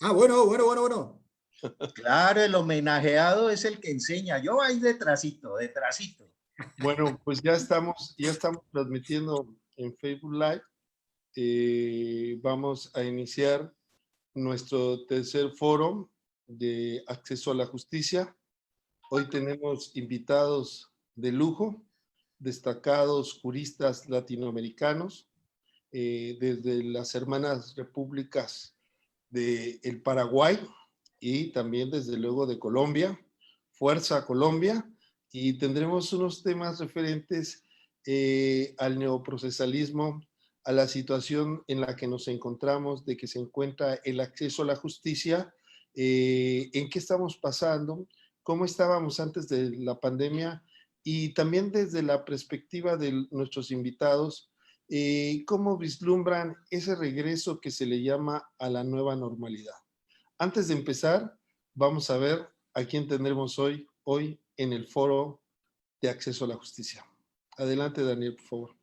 Ah, bueno, bueno, bueno, bueno. Claro, el homenajeado es el que enseña. Yo ahí detrásito, detrásito. Bueno, pues ya estamos transmitiendo en Facebook Live. Vamos a iniciar nuestro tercer foro de acceso a la justicia. Hoy tenemos invitados de lujo, destacados juristas latinoamericanos, desde las hermanas repúblicas del Paraguay y también desde luego de Colombia, Fuerza Colombia, y tendremos unos temas referentes al neoprocesalismo, a la situación en la que nos encontramos, de que se encuentra el acceso a la justicia, en qué estamos pasando, cómo estábamos antes de la pandemia y también desde la perspectiva de nuestros invitados, cómo vislumbran ese regreso que se le llama a la nueva normalidad. Antes de empezar, vamos a ver a quién tendremos hoy en el foro de acceso a la justicia. Adelante, Daniel, por favor.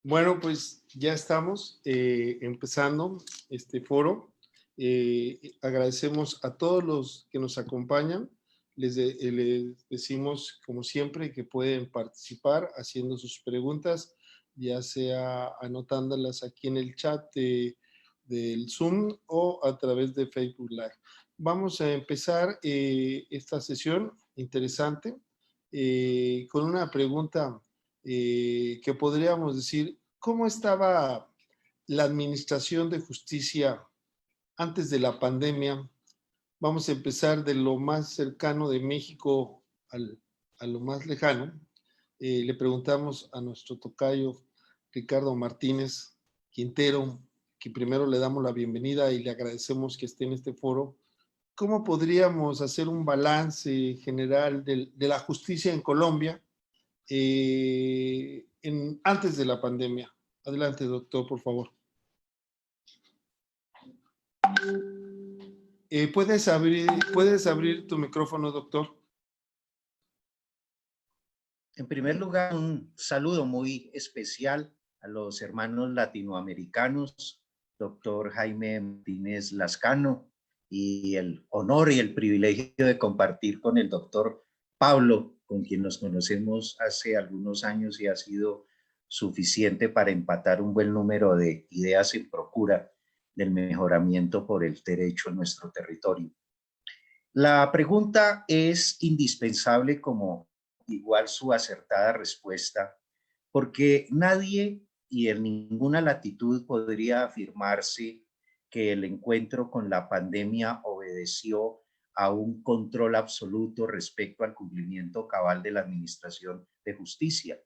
Bueno, pues ya estamos empezando este foro. Agradecemos a todos los que nos acompañan. Les decimos, como siempre, que pueden participar haciendo sus preguntas, ya sea anotándolas aquí en el chat del Zoom o a través de Facebook Live. Vamos a empezar esta sesión interesante con una pregunta que podríamos decir, ¿cómo estaba la administración de justicia antes de la pandemia? Vamos a empezar de lo más cercano de México a lo más lejano. Le preguntamos a nuestro tocayo Ricardo Martínez Quintero, que primero le damos la bienvenida y le agradecemos que esté en este foro. ¿Cómo podríamos hacer un balance general de la justicia en Colombia antes de la pandemia? Adelante, doctor, por favor. ¿Puedes abrir tu micrófono, doctor? En primer lugar, un saludo muy especial a los hermanos latinoamericanos, doctor Jaime Martínez Lascano, y el honor y el privilegio de compartir con el doctor Pablo, con quien nos conocemos hace algunos años y ha sido suficiente para empatar un buen número de ideas en procura del mejoramiento por el derecho en nuestro territorio. La pregunta es indispensable como igual su acertada respuesta, porque nadie y en ninguna latitud podría afirmarse que el encuentro con la pandemia obedeció a un control absoluto respecto al cumplimiento cabal de la administración de justicia.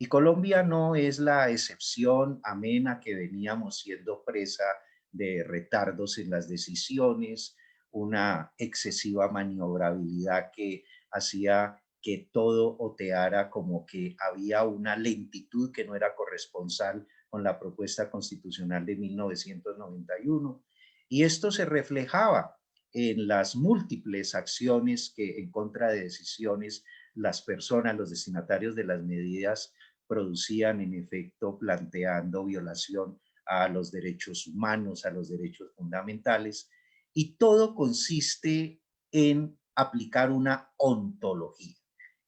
Y Colombia no es la excepción, amén a que veníamos siendo presa de retardos en las decisiones, una excesiva maniobrabilidad que hacía que todo oteara como que había una lentitud que no era corresponsal con la propuesta constitucional de 1991. Y esto se reflejaba en las múltiples acciones que en contra de decisiones las personas, los destinatarios de las medidas producían en efecto planteando violación a los derechos humanos, a los derechos fundamentales, y todo consiste en aplicar una ontología,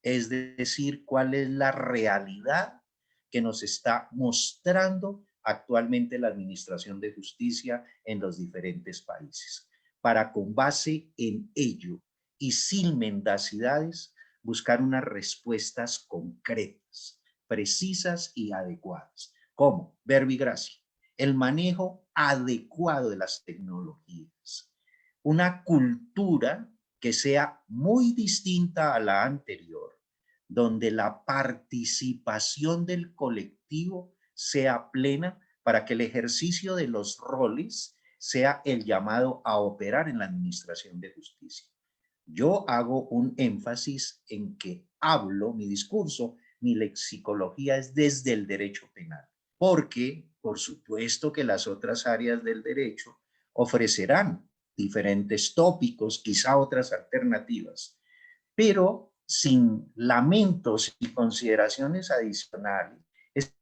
es decir, cuál es la realidad que nos está mostrando actualmente la administración de justicia en los diferentes países, para con base en ello y sin mendacidades buscar unas respuestas concretas, precisas y adecuadas. ¿Cómo? Verbo y gracia. El manejo adecuado de las tecnologías. Una cultura que sea muy distinta a la anterior, donde la participación del colectivo sea plena para que el ejercicio de los roles sea el llamado a operar en la administración de justicia. Yo hago un énfasis en que hablo, mi discurso, mi lexicología es desde el derecho penal, porque por supuesto que las otras áreas del derecho ofrecerán diferentes tópicos, quizá otras alternativas, pero sin lamentos y consideraciones adicionales. Es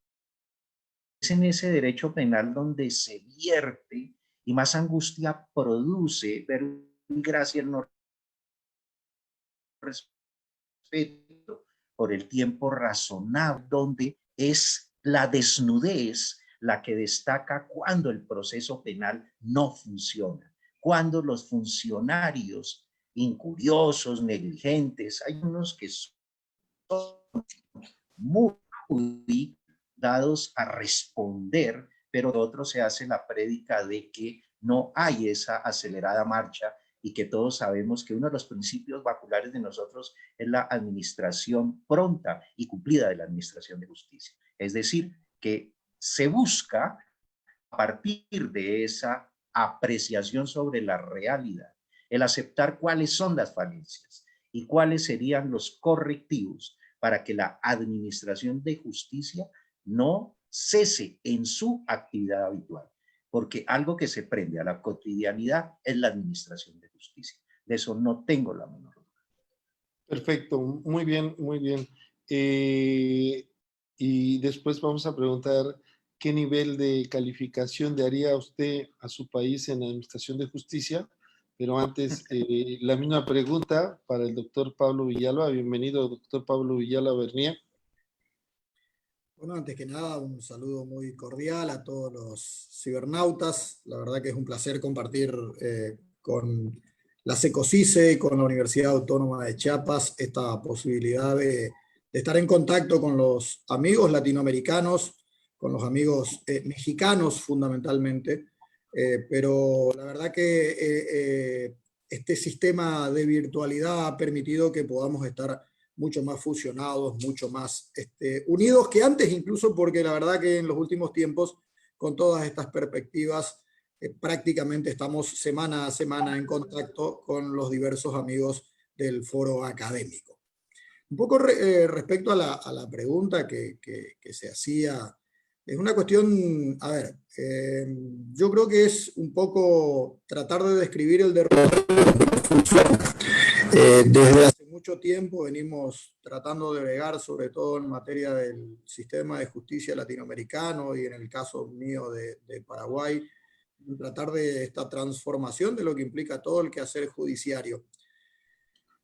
en ese derecho penal donde se vierte y más angustia produce ver gracia el no respeto por el tiempo razonable, donde es la desnudez la que destaca cuando el proceso penal no funciona, cuando los funcionarios incuriosos, negligentes, hay unos que son muy dados a responder, pero de otros se hace la prédica de que no hay esa acelerada marcha y que todos sabemos que uno de los principios baculares de nosotros es la administración pronta y cumplida de la administración de justicia. Es decir, que se busca a partir de esa apreciación sobre la realidad, el aceptar cuáles son las falencias y cuáles serían los correctivos para que la administración de justicia no cese en su actividad habitual, porque algo que se prende a la cotidianidad es la administración de justicia. De eso no tengo la menor duda. Perfecto, muy bien, muy bien. Y después vamos a preguntar qué nivel de calificación daría usted a su país en la administración de justicia. Pero antes, la misma pregunta para el doctor Pablo Villalba. Bienvenido, doctor Pablo Villalba Bernier. Bueno, antes que nada, un saludo muy cordial a todos los cibernautas. La verdad que es un placer compartir con la SECOCICE y con la Universidad Autónoma de Chiapas esta posibilidad de estar en contacto con los amigos latinoamericanos, con los amigos mexicanos fundamentalmente, pero la verdad que este sistema de virtualidad ha permitido que podamos estar mucho más fusionados, mucho más unidos que antes, incluso porque la verdad que en los últimos tiempos, con todas estas perspectivas, prácticamente estamos semana a semana en contacto con los diversos amigos del foro académico. Un poco respecto a la pregunta que se hacía, es una cuestión, a ver, yo creo que es un poco tratar de describir el derrotero que funciona. Desde hace mucho tiempo venimos tratando de bregar, sobre todo en materia del sistema de justicia latinoamericano y en el caso mío de Paraguay, tratar de esta transformación de lo que implica todo el quehacer judiciario.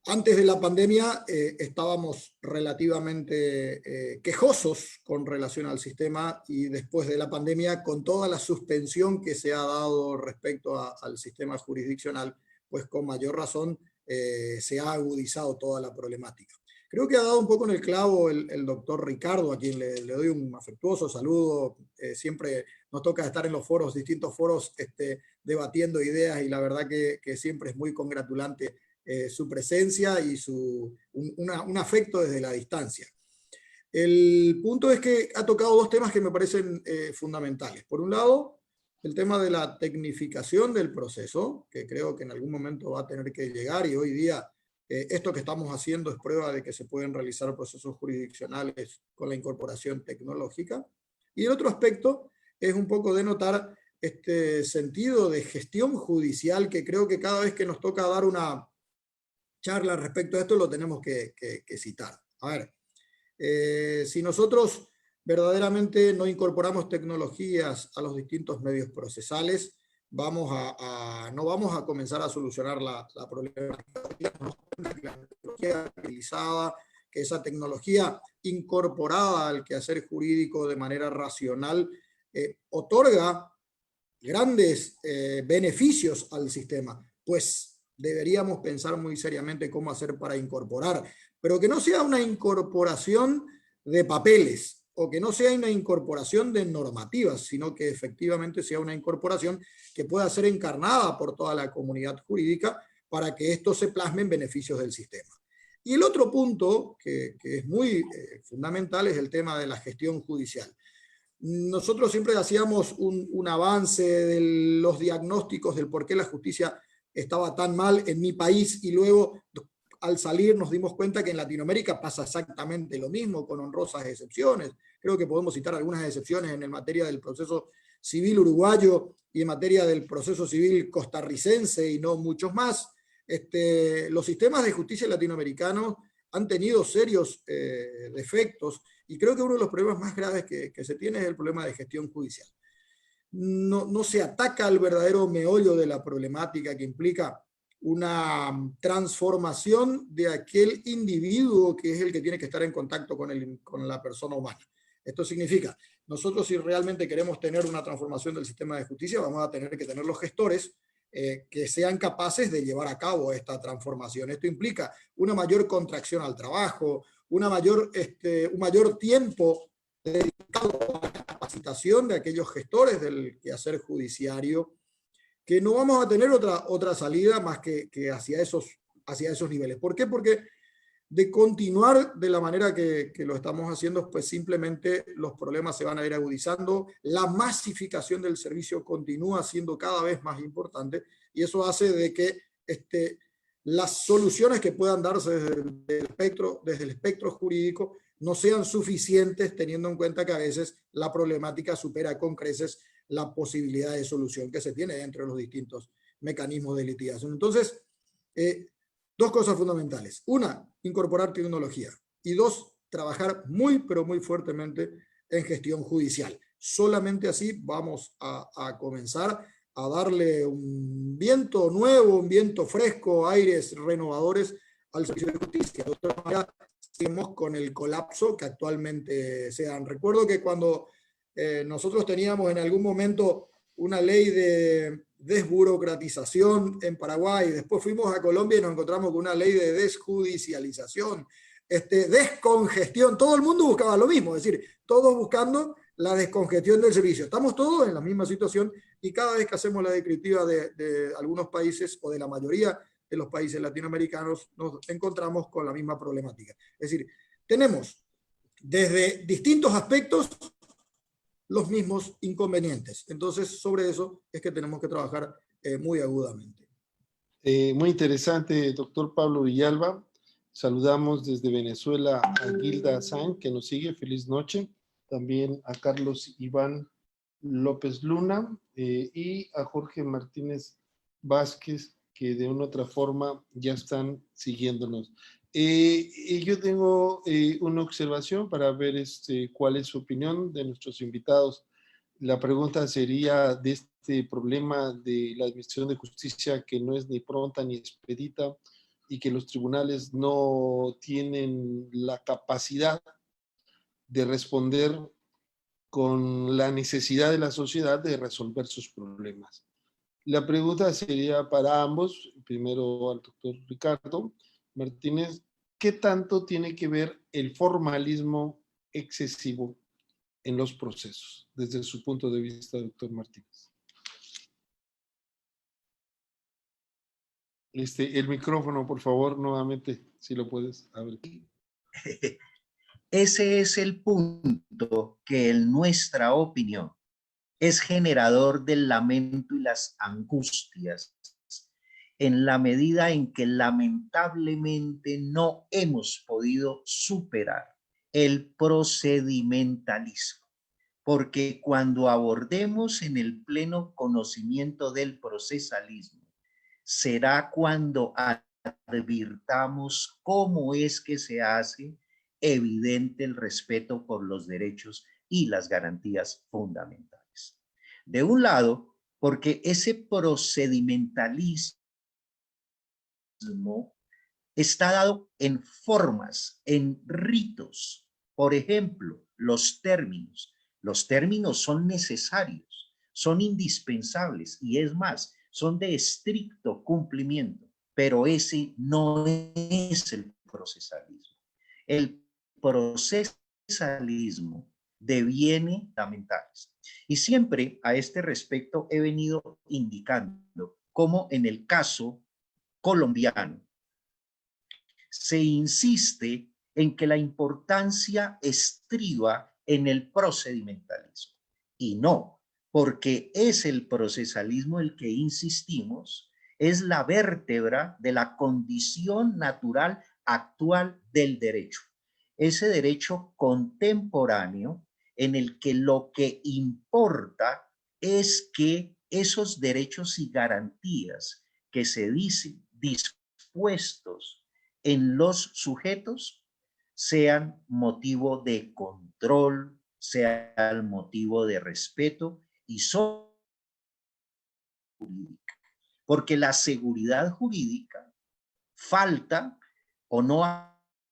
Antes de la pandemia estábamos relativamente quejosos con relación al sistema y después de la pandemia, con toda la suspensión que se ha dado respecto al sistema jurisdiccional, pues con mayor razón se ha agudizado toda la problemática. Creo que ha dado un poco en el clavo el doctor Ricardo, a quien le doy un afectuoso saludo. Siempre nos toca estar en los foros, distintos foros, debatiendo ideas y la verdad que siempre es muy congratulante su presencia y un afecto desde la distancia. El punto es que ha tocado dos temas que me parecen fundamentales. Por un lado, el tema de la tecnificación del proceso, que creo que en algún momento va a tener que llegar y hoy día esto que estamos haciendo es prueba de que se pueden realizar procesos jurisdiccionales con la incorporación tecnológica. Y el otro aspecto es un poco denotar este sentido de gestión judicial que creo que cada vez que nos toca dar una charla respecto a esto lo tenemos que citar. A ver, si nosotros verdaderamente no incorporamos tecnologías a los distintos medios procesales, no vamos a comenzar a solucionar la problemática. La tecnología utilizada, que esa tecnología incorporada al quehacer jurídico de manera racional otorga grandes beneficios al sistema, pues deberíamos pensar muy seriamente cómo hacer para incorporar pero que no sea una incorporación de papeles o que no sea una incorporación de normativas, sino que efectivamente sea una incorporación que pueda ser encarnada por toda la comunidad jurídica para que esto se plasme en beneficios del sistema. Y el otro punto que es muy fundamental es el tema de la gestión judicial. Nosotros siempre hacíamos un avance de los diagnósticos del por qué la justicia estaba tan mal en mi país y luego al salir nos dimos cuenta que en Latinoamérica pasa exactamente lo mismo, con honrosas excepciones. Creo que podemos citar algunas excepciones en materia del proceso civil uruguayo y en materia del proceso civil costarricense y no muchos más. Los sistemas de justicia latinoamericanos han tenido serios defectos y creo que uno de los problemas más graves que se tiene es el problema de gestión judicial. No se ataca al verdadero meollo de la problemática que implica una transformación de aquel individuo que es el que tiene que estar en contacto con la persona humana. Esto significa, nosotros si realmente queremos tener una transformación del sistema de justicia, vamos a tener que tener los gestores que sean capaces de llevar a cabo esta transformación. Esto implica una mayor contracción al trabajo, un mayor tiempo dedicado a la capacitación de aquellos gestores del quehacer judiciario, que no vamos a tener otra salida más que hacia esos niveles. ¿Por qué? Porque de continuar de la manera que lo estamos haciendo, pues simplemente los problemas se van a ir agudizando, la masificación del servicio continúa siendo cada vez más importante y eso hace de que las soluciones que puedan darse desde el espectro jurídico no sean suficientes, teniendo en cuenta que a veces la problemática supera con creces la posibilidad de solución que se tiene dentro de los distintos mecanismos de litigación. Entonces, dos cosas fundamentales. Una, incorporar tecnología. Y dos, trabajar muy, pero muy fuertemente en gestión judicial. Solamente así vamos a comenzar a darle un viento nuevo, un viento fresco, aires renovadores al servicio de justicia. De otra manera, seguimos con el colapso que actualmente se dan. Recuerdo que cuando nosotros teníamos en algún momento una ley de desburocratización en Paraguay, después fuimos a Colombia y nos encontramos con una ley de desjudicialización, descongestión, todo el mundo buscaba lo mismo, es decir, todos buscando la descongestión del servicio. Estamos todos en la misma situación y cada vez que hacemos la descriptiva de algunos países o de la mayoría de los países latinoamericanos nos encontramos con la misma problemática. Es decir, tenemos desde distintos aspectos los mismos inconvenientes. Entonces, sobre eso es que tenemos que trabajar muy agudamente. Muy interesante, doctor Pablo Villalba. Saludamos desde Venezuela a Gilda San, que nos sigue. Feliz noche. También a Carlos Iván López Luna y a Jorge Martínez Vázquez, que de una u otra forma ya están siguiéndonos. Yo tengo una observación para ver cuál es su opinión de nuestros invitados. La pregunta sería de este problema de la administración de justicia que no es ni pronta ni expedita y que los tribunales no tienen la capacidad de responder con la necesidad de la sociedad de resolver sus problemas. La pregunta sería para ambos, primero al doctor Ricardo Martínez, ¿qué tanto tiene que ver el formalismo excesivo en los procesos, desde su punto de vista, doctor Martínez? El micrófono, por favor, nuevamente, si lo puedes abrir. Ese es el punto que en nuestra opinión es generador del lamento y las angustias en la medida en que lamentablemente no hemos podido superar el procedimentalismo, porque cuando abordemos en el pleno conocimiento del procesalismo, será cuando advirtamos cómo es que se hace evidente el respeto por los derechos y las garantías fundamentales. De un lado, porque ese procedimentalismo está dado en formas, en ritos. Por ejemplo, los términos. Los términos son necesarios, son indispensables y es más, son de estricto cumplimiento, pero ese no es el procesalismo. el procesalismo deviene fundamentales. Y siempre a este respecto he venido indicando cómo en el caso colombiano se insiste en que la importancia estriba en el procedimentalismo. Y no, porque es el procesalismo el que insistimos, es la vértebra de la condición natural actual del derecho. Ese derecho contemporáneo en el que lo que importa es que esos derechos y garantías que se dicen dispuestos en los sujetos sean motivo de control, sean motivo de respeto y son jurídica. Porque la seguridad jurídica falta o no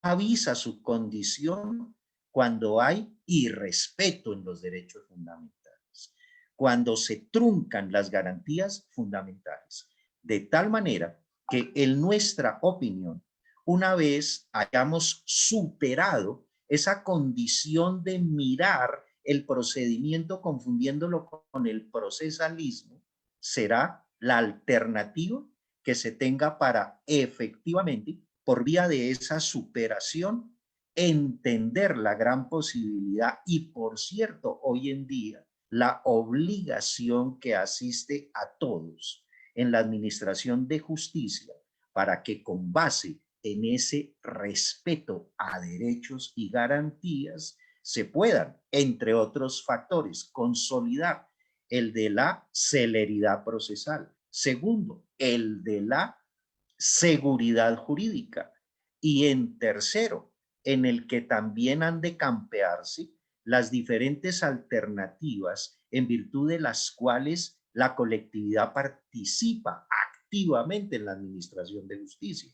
avisa su condición cuando hay irrespeto en los derechos fundamentales, cuando se truncan las garantías fundamentales, de tal manera que en nuestra opinión, una vez hayamos superado esa condición de mirar el procedimiento confundiéndolo con el procesalismo, será la alternativa que se tenga para efectivamente, por vía de esa superación, entender la gran posibilidad y, por cierto, hoy en día, la obligación que asiste a todos en la administración de justicia para que con base en ese respeto a derechos y garantías se puedan, entre otros factores, consolidar el de la celeridad procesal. Segundo, el de la seguridad jurídica. Y en tercero, en el que también han de campearse las diferentes alternativas en virtud de las cuales la colectividad participa activamente en la administración de justicia.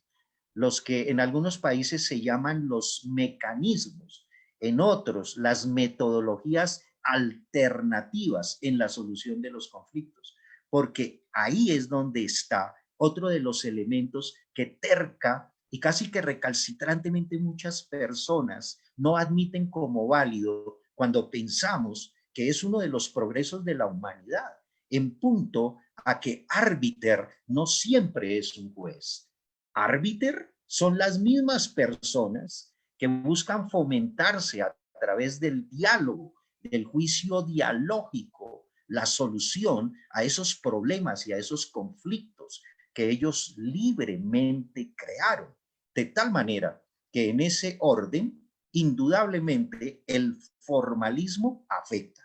Los que en algunos países se llaman los mecanismos, en otros las metodologías alternativas en la solución de los conflictos, porque ahí es donde está otro de los elementos que terca y casi que recalcitrantemente muchas personas no admiten como válido cuando pensamos que es uno de los progresos de la humanidad, en punto a que árbiter no siempre es un juez. Árbiter son las mismas personas que buscan fomentarse a través del diálogo, del juicio dialógico, la solución a esos problemas y a esos conflictos que ellos libremente crearon. De tal manera que en ese orden, indudablemente, el formalismo afecta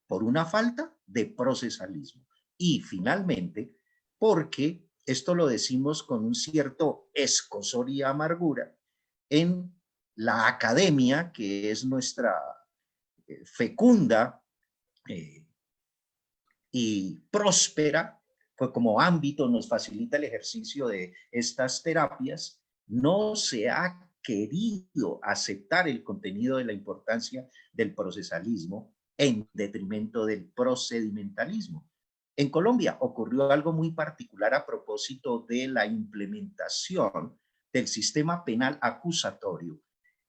por una falta de procesalismo. Y finalmente, porque esto lo decimos con un cierto escozor y amargura, en la academia, que es nuestra fecunda y próspera, pues como ámbito nos facilita el ejercicio de estas terapias, no se ha querido aceptar el contenido de la importancia del procesalismo en detrimento del procedimentalismo. En Colombia ocurrió algo muy particular a propósito de la implementación del sistema penal acusatorio,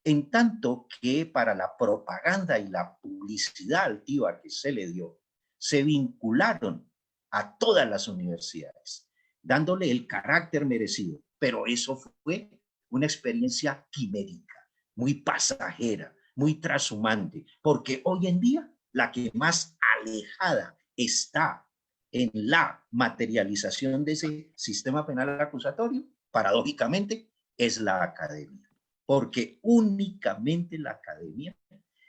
en tanto que para la propaganda y la publicidad altiva que se le dio, se vincularon a todas las universidades, dándole el carácter merecido. Pero eso fue una experiencia quimérica, muy pasajera, muy trashumante, porque hoy en día la que más alejada está en la materialización de ese sistema penal acusatorio, paradójicamente, es la academia, porque únicamente la academia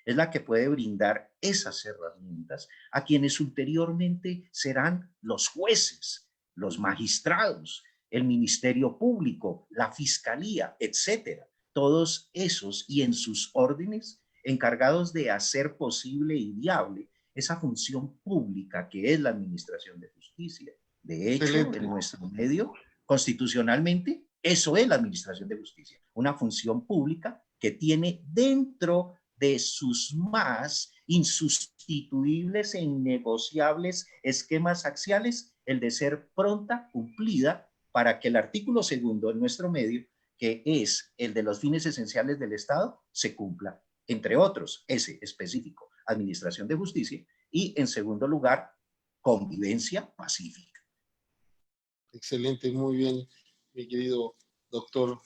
es la que puede brindar esas herramientas a quienes ulteriormente serán los jueces, los magistrados, el Ministerio Público, la Fiscalía, etcétera. Todos esos y en sus órdenes encargados de hacer posible y viable esa función pública que es la administración de justicia. De hecho, excelente, en nuestro medio, constitucionalmente, eso es la administración de justicia, una función pública que tiene dentro de sus más insustituibles e innegociables esquemas axiales el de ser pronta, cumplida, para que el artículo segundo en nuestro medio, que es el de los fines esenciales del Estado, se cumpla, entre otros, ese específico, administración de justicia, y en segundo lugar, convivencia pacífica. Excelente, muy bien, mi querido doctor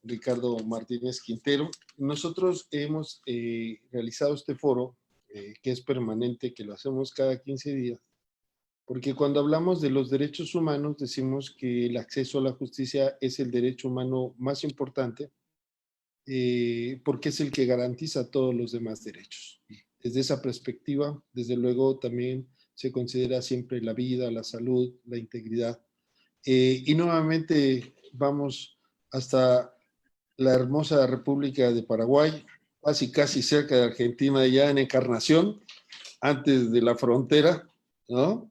Ricardo Martínez Quintero. Nosotros hemos realizado este foro, que es permanente, que lo hacemos cada 15 días, porque cuando hablamos de los derechos humanos decimos que el acceso a la justicia es el derecho humano más importante, porque es el que garantiza todos los demás derechos. Desde esa perspectiva, desde luego, también se considera siempre la vida, la salud, la integridad. Y nuevamente vamos hasta la hermosa República de Paraguay, casi cerca de Argentina, ya en Encarnación, antes de la frontera, ¿no?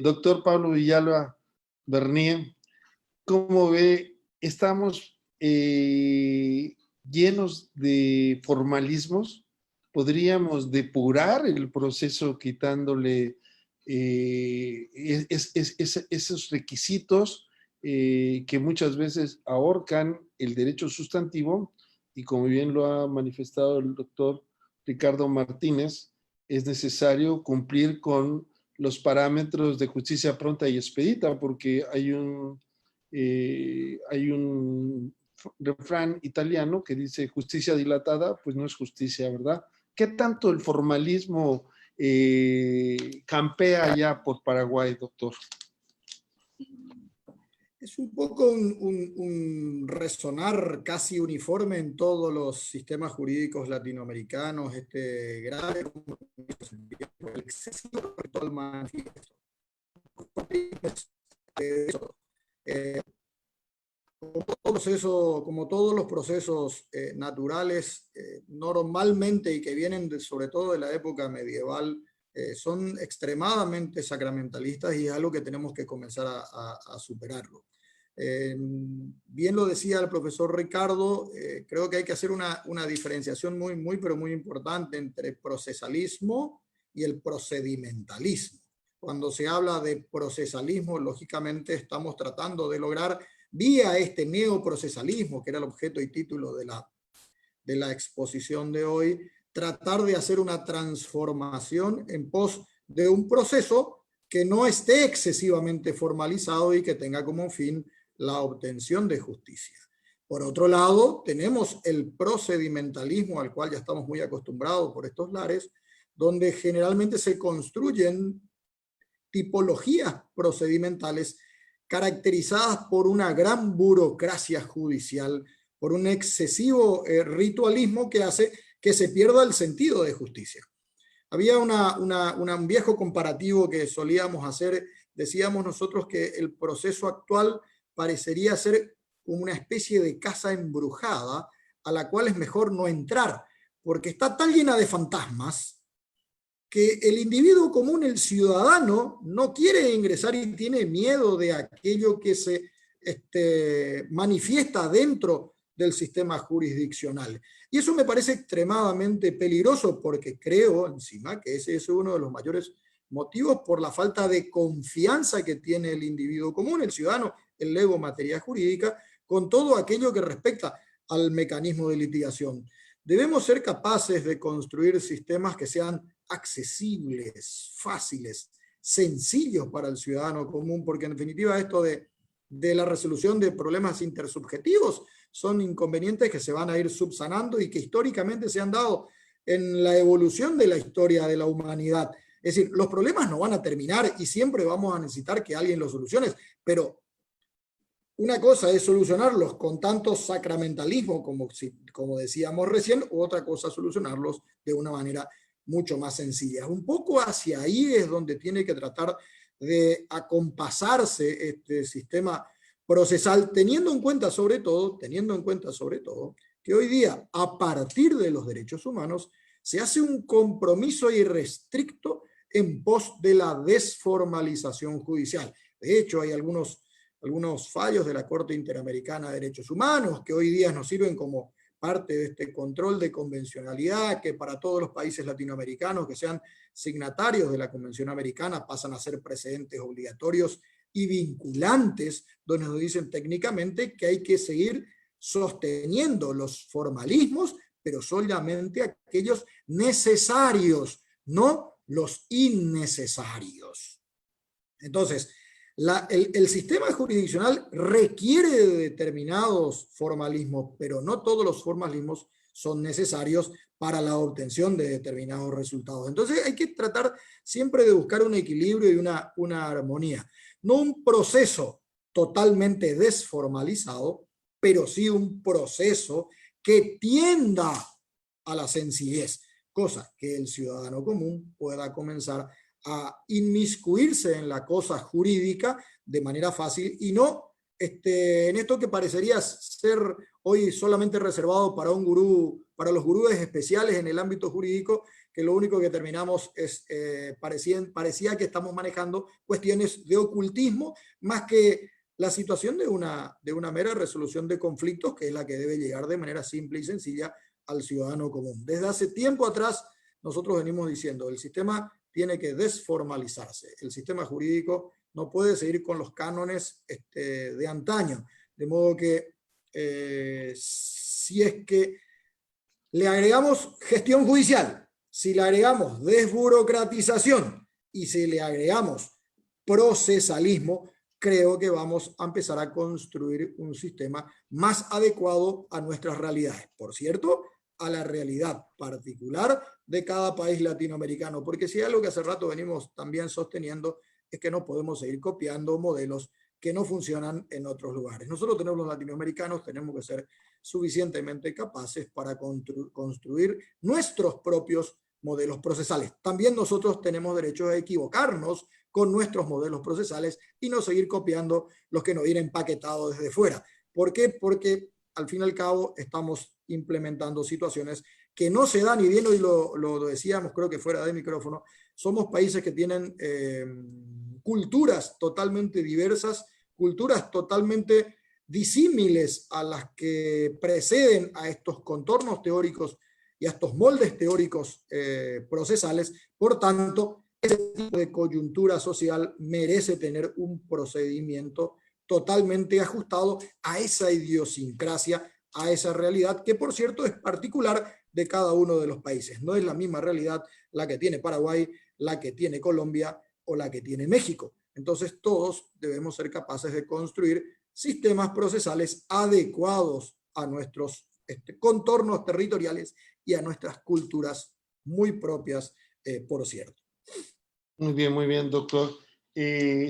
Doctor Pablo Villalba Bernier, ¿cómo ve? Estamos llenos de formalismos. ¿Podríamos depurar el proceso quitándole esos requisitos que muchas veces ahorcan el derecho sustantivo? Y como bien lo ha manifestado el doctor Ricardo Martínez, es necesario cumplir con los parámetros de justicia pronta y expedita, porque hay un refrán italiano que dice justicia dilatada, pues no es justicia, ¿verdad? ¿Qué tanto el formalismo campea ya por Paraguay, doctor? Es un poco un resonar casi uniforme en todos los sistemas jurídicos latinoamericanos, este grave el excesivo ritual manifiesto. Como todos los procesos naturales, normalmente y que vienen sobre todo de la época medieval, son extremadamente sacramentalistas y es algo que tenemos que comenzar a superarlo. Bien lo decía el profesor Ricardo, creo que hay que hacer una diferenciación pero muy importante entre procesalismo y el procedimentalismo. Cuando se habla de procesalismo, lógicamente estamos tratando de lograr, vía este neoprocesalismo, que era el objeto y título de la exposición de hoy, tratar de hacer una transformación en pos de un proceso que no esté excesivamente formalizado y que tenga como fin la obtención de justicia. Por otro lado, tenemos el procedimentalismo al cual ya estamos muy acostumbrados por estos lares, donde generalmente se construyen tipologías procedimentales caracterizadas por una gran burocracia judicial, por un excesivo ritualismo que hace que se pierda el sentido de justicia. Había un viejo comparativo que solíamos hacer, decíamos nosotros que el proceso actual parecería ser como una especie de casa embrujada a la cual es mejor no entrar, porque está tan llena de fantasmas que el individuo común, el ciudadano, no quiere ingresar y tiene miedo de aquello que se manifiesta dentro del sistema jurisdiccional. Y eso me parece extremadamente peligroso porque creo, encima, que ese es uno de los mayores motivos por la falta de confianza que tiene el individuo común, el ciudadano, el lego materia jurídica, con todo aquello que respecta al mecanismo de litigación. Debemos ser capaces de construir sistemas que sean accesibles, fáciles, sencillos para el ciudadano común, porque en definitiva esto de la resolución de problemas intersubjetivos son inconvenientes que se van a ir subsanando y que históricamente se han dado en la evolución de la historia de la humanidad. Es decir, los problemas no van a terminar y siempre vamos a necesitar que alguien los solucione, pero una cosa es solucionarlos con tanto sacramentalismo como decíamos recién, u otra cosa solucionarlos de una manera mucho más sencilla. Un poco hacia ahí es donde tiene que tratar de acompasarse este sistema procesal, teniendo en cuenta sobre todo, que hoy día, a partir de los derechos humanos, se hace un compromiso irrestricto en pos de la desformalización judicial. De hecho, hay algunos fallos de la Corte Interamericana de Derechos Humanos que hoy día nos sirven como parte de este control de convencionalidad que para todos los países latinoamericanos que sean signatarios de la Convención Americana pasan a ser precedentes obligatorios y vinculantes, donde nos dicen técnicamente que hay que seguir sosteniendo los formalismos, pero solamente aquellos necesarios, no los innecesarios. Entonces, el sistema jurisdiccional requiere de determinados formalismos, pero no todos los formalismos son necesarios para la obtención de determinados resultados. Entonces hay que tratar siempre de buscar un equilibrio y una armonía. No un proceso totalmente desformalizado, pero sí un proceso que tienda a la sencillez, cosa que el ciudadano común pueda comenzar a inmiscuirse en la cosa jurídica de manera fácil y no en esto que parecería ser hoy solamente reservado para un gurú, para los gurúes especiales en el ámbito jurídico, que lo único que terminamos es, parecía que estamos manejando cuestiones de ocultismo, más que la situación de una mera resolución de conflictos, que es la que debe llegar de manera simple y sencilla al ciudadano común. Desde hace tiempo atrás, nosotros venimos diciendo, el sistema tiene que desformalizarse. El sistema jurídico no puede seguir con los cánones de antaño. De modo que si es que le agregamos gestión judicial, si le agregamos desburocratización y si le agregamos procesalismo, creo que vamos a empezar a construir un sistema más adecuado a nuestras realidades. Por cierto, a la realidad particular de cada país latinoamericano, porque si hay algo que hace rato venimos también sosteniendo es que no podemos seguir copiando modelos que no funcionan en otros lugares. Nosotros tenemos los latinoamericanos, tenemos que ser suficientemente capaces para construir nuestros propios modelos procesales. También nosotros tenemos derecho a equivocarnos con nuestros modelos procesales y no seguir copiando los que nos vienen empaquetados desde fuera. ¿Por qué? Porque al fin y al cabo estamos implementando situaciones que no se dan, y bien hoy lo decíamos, creo que fuera de micrófono, somos países que tienen culturas totalmente diversas, culturas totalmente disímiles a las que preceden a estos contornos teóricos y a estos moldes teóricos procesales. Por tanto, ese tipo de coyuntura social merece tener un procedimiento totalmente ajustado a esa idiosincrasia, a esa realidad, que por cierto es particular de cada uno de los países. No es la misma realidad la que tiene Paraguay, la que tiene Colombia o la que tiene México. Entonces todos debemos ser capaces de construir sistemas procesales adecuados a nuestros contornos territoriales y a nuestras culturas muy propias, por cierto. Muy bien, doctor.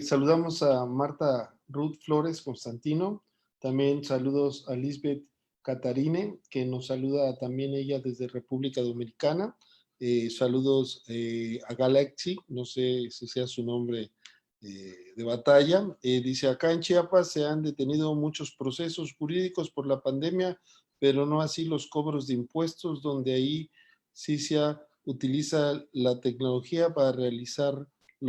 Saludamos a Marta Ruth Flores Constantino. También saludos a Lisbeth Catarine, que nos saluda también ella desde República Dominicana. Saludos a Galaxy, no sé si sea su nombre de batalla. Dice, acá en Chiapas se han detenido muchos procesos jurídicos por la pandemia, pero no así los cobros de impuestos, donde ahí sí se utiliza la tecnología para realizarlo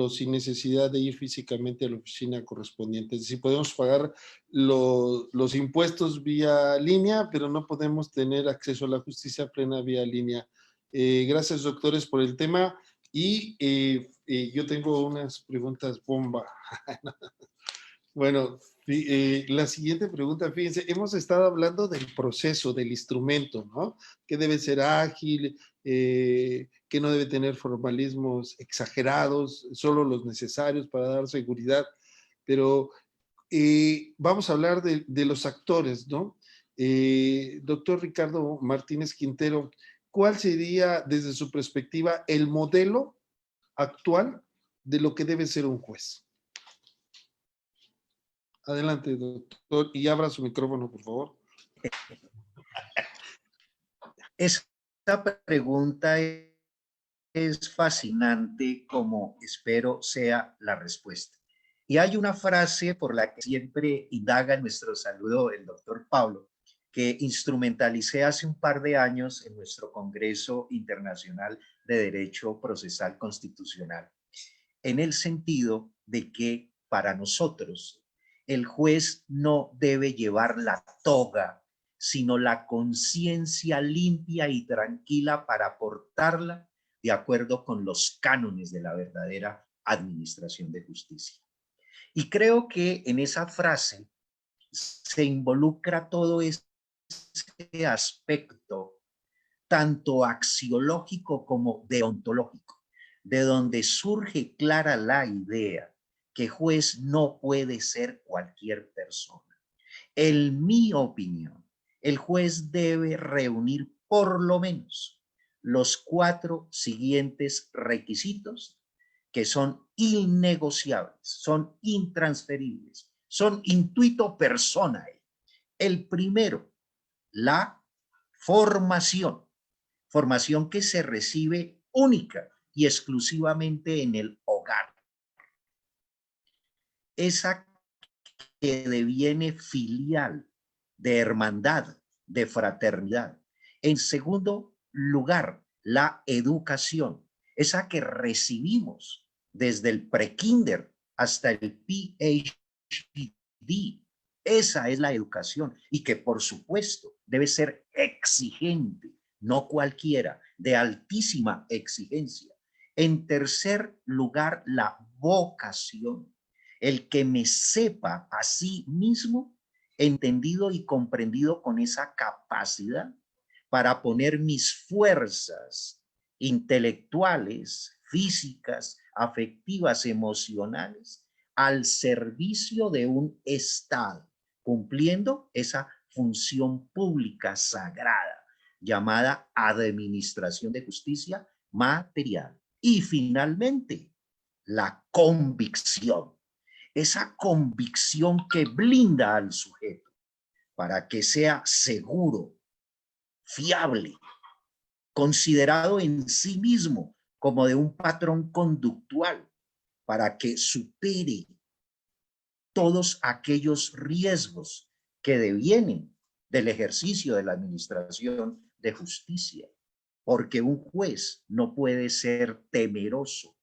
sin necesidad de ir físicamente a la oficina correspondiente. Es decir, podemos pagar los impuestos vía línea, pero no podemos tener acceso a la justicia plena vía línea. Gracias, doctores, por el tema. Y yo tengo unas preguntas bomba. Bueno, la siguiente pregunta, fíjense, hemos estado hablando del proceso, del instrumento, ¿no? Que debe ser ágil, que no debe tener formalismos exagerados, solo los necesarios para dar seguridad, pero vamos a hablar de los actores, ¿no? Doctor Ricardo Martínez Quintero, ¿cuál sería, desde su perspectiva, el modelo actual de lo que debe ser un juez? Adelante, doctor, y abra su micrófono, por favor. Esta pregunta es fascinante, como espero sea la respuesta. Y hay una frase por la que siempre indaga en nuestro saludo el doctor Pablo, que instrumentalicé hace un par de años en nuestro Congreso Internacional de Derecho Procesal Constitucional, en el sentido de que para nosotros el juez no debe llevar la toga, sino la conciencia limpia y tranquila para aportarla de acuerdo con los cánones de la verdadera administración de justicia. Y creo que en esa frase se involucra todo esto ese aspecto tanto axiológico como deontológico, de donde surge clara la idea que juez no puede ser cualquier persona. En mi opinión, el juez debe reunir por lo menos los 4 siguientes requisitos que son innegociables, son intransferibles, son intuito personae. El primero, la formación que se recibe única y exclusivamente en el hogar. Esa que deviene filial, de hermandad, de fraternidad. En segundo lugar, la educación, esa que recibimos desde el prekinder hasta el PhD. Esa es la educación y que por supuesto debe ser exigente, no cualquiera, de altísima exigencia. En tercer lugar, la vocación, el que me sepa a sí mismo, entendido y comprendido con esa capacidad para poner mis fuerzas intelectuales, físicas, afectivas, emocionales al servicio de un Estado, cumpliendo esa función pública sagrada llamada administración de justicia material. Y finalmente, la convicción, esa convicción que blinda al sujeto para que sea seguro, fiable, considerado en sí mismo como de un patrón conductual, para que supere todos aquellos riesgos que devienen del ejercicio de la administración de justicia, porque un juez no puede ser temeroso,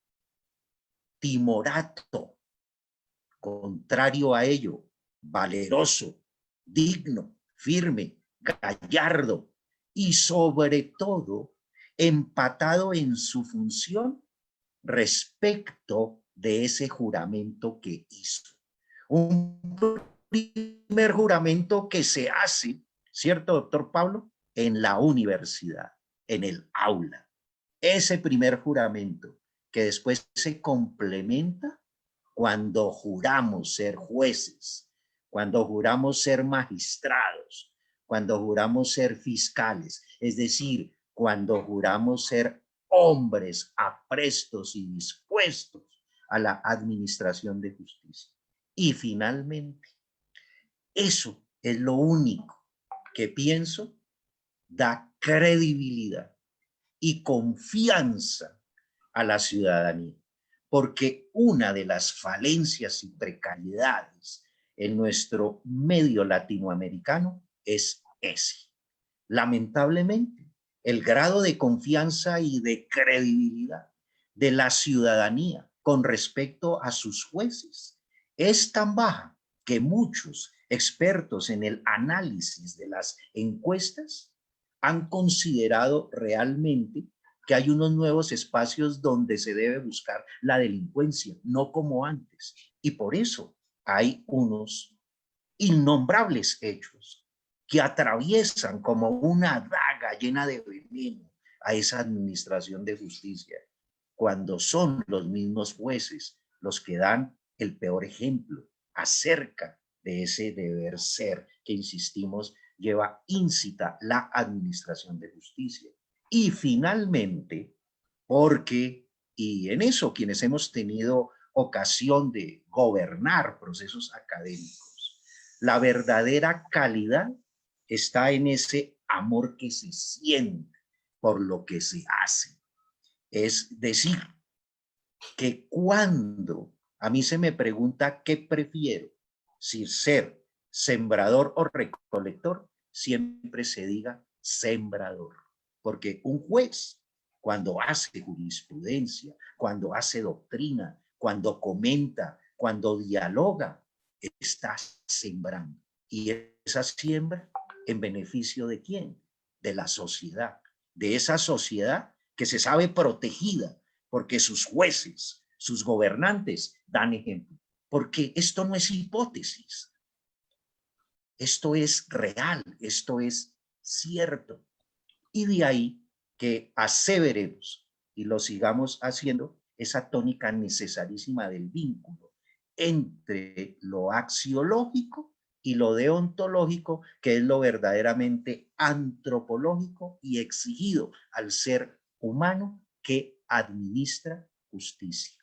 timorato, contrario a ello, valeroso, digno, firme, gallardo y sobre todo empatado en su función respecto de ese juramento que hizo. Un primer juramento que se hace, ¿cierto, doctor Pablo? En la universidad, en el aula. Ese primer juramento que después se complementa cuando juramos ser jueces, cuando juramos ser magistrados, cuando juramos ser fiscales, es decir, cuando juramos ser hombres aprestos y dispuestos a la administración de justicia. Y finalmente, eso es lo único que pienso da credibilidad y confianza a la ciudadanía, porque una de las falencias y precariedades en nuestro medio latinoamericano es ese. Lamentablemente, el grado de confianza y de credibilidad de la ciudadanía con respecto a sus jueces es tan baja que muchos expertos en el análisis de las encuestas han considerado realmente que hay unos nuevos espacios donde se debe buscar la delincuencia, no como antes. Y por eso hay unos innombrables hechos que atraviesan como una daga llena de veneno a esa administración de justicia, cuando son los mismos jueces los que dan el peor ejemplo acerca de ese deber ser que, insistimos, lleva íncita la administración de justicia. Y finalmente, porque, y en eso quienes hemos tenido ocasión de gobernar procesos académicos, la verdadera calidad está en ese amor que se siente por lo que se hace. Es decir, que cuando a mí se me pregunta qué prefiero, si ser sembrador o recolector, siempre se diga sembrador. Porque un juez, cuando hace jurisprudencia, cuando hace doctrina, cuando comenta, cuando dialoga, está sembrando. Y esa siembra en beneficio de quién? De la sociedad. De esa sociedad que se sabe protegida porque sus jueces, sus gobernantes dan ejemplo. Porque esto no es hipótesis. esto es real, esto es cierto. Y de ahí que aseveremos y lo sigamos haciendo esa tónica necesarísima del vínculo entre lo axiológico y lo deontológico, que es lo verdaderamente antropológico y exigido al ser humano que administra justicia.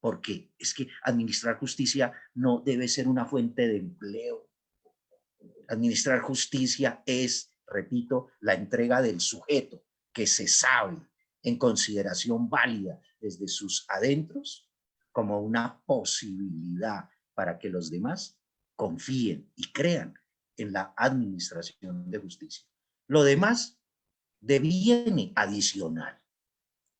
Porque es que administrar justicia no debe ser una fuente de empleo. Administrar justicia es, repito, la entrega del sujeto que se sabe en consideración válida desde sus adentros como una posibilidad para que los demás confíen y crean en la administración de justicia. Lo demás deviene adicional,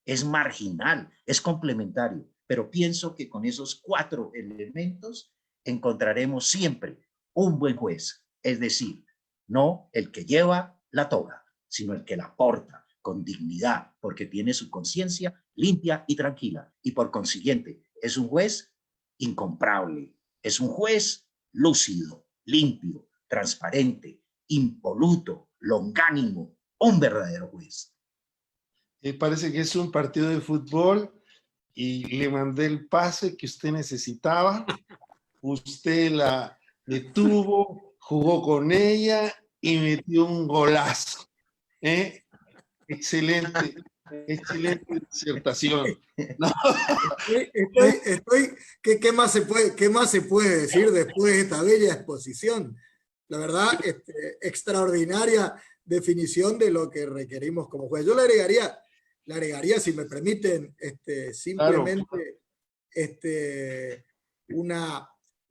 es marginal, es complementario, pero pienso que con esos 4 elementos encontraremos siempre un buen juez, es decir, no el que lleva la toga, sino el que la porta con dignidad, porque tiene su conciencia limpia y tranquila, y por consiguiente es un juez incomparable, es un juez lúcido, limpio, transparente, impoluto, longánimo, un verdadero juez. Parece que es un partido de fútbol y le mandé el pase que usted necesitaba. Usted la detuvo, jugó con ella y metió un golazo. Excelente, excelente disertación. No. ¿Qué más se puede decir después de esta bella exposición? La verdad, extraordinaria definición de lo que requerimos como juez. Yo le agregaría, si me permiten, simplemente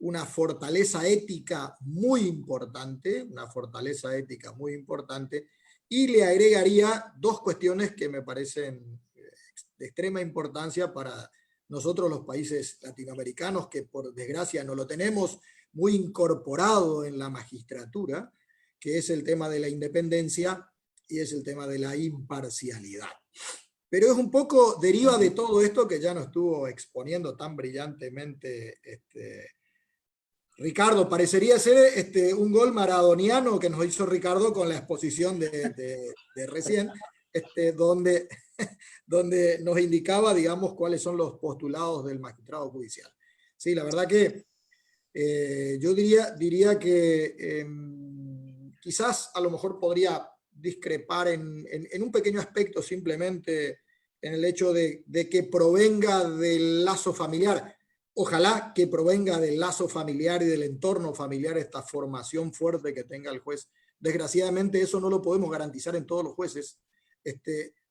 una fortaleza ética muy importante, y le agregaría 2 cuestiones que me parecen de extrema importancia para nosotros los países latinoamericanos, que por desgracia no lo tenemos muy incorporado en la magistratura, que es el tema de la independencia y es el tema de la imparcialidad. Pero es un poco, deriva de todo esto que ya nos estuvo exponiendo tan brillantemente Ricardo. Parecería ser un gol maradoniano que nos hizo Ricardo con la exposición de recién, donde nos indicaba, digamos, cuáles son los postulados del magistrado judicial. Sí, la verdad que yo diría que quizás a lo mejor podría discrepar en un pequeño aspecto, simplemente en el hecho de que provenga del lazo familiar. Ojalá que provenga del lazo familiar y del entorno familiar esta formación fuerte que tenga el juez. Desgraciadamente eso no lo podemos garantizar en todos los jueces.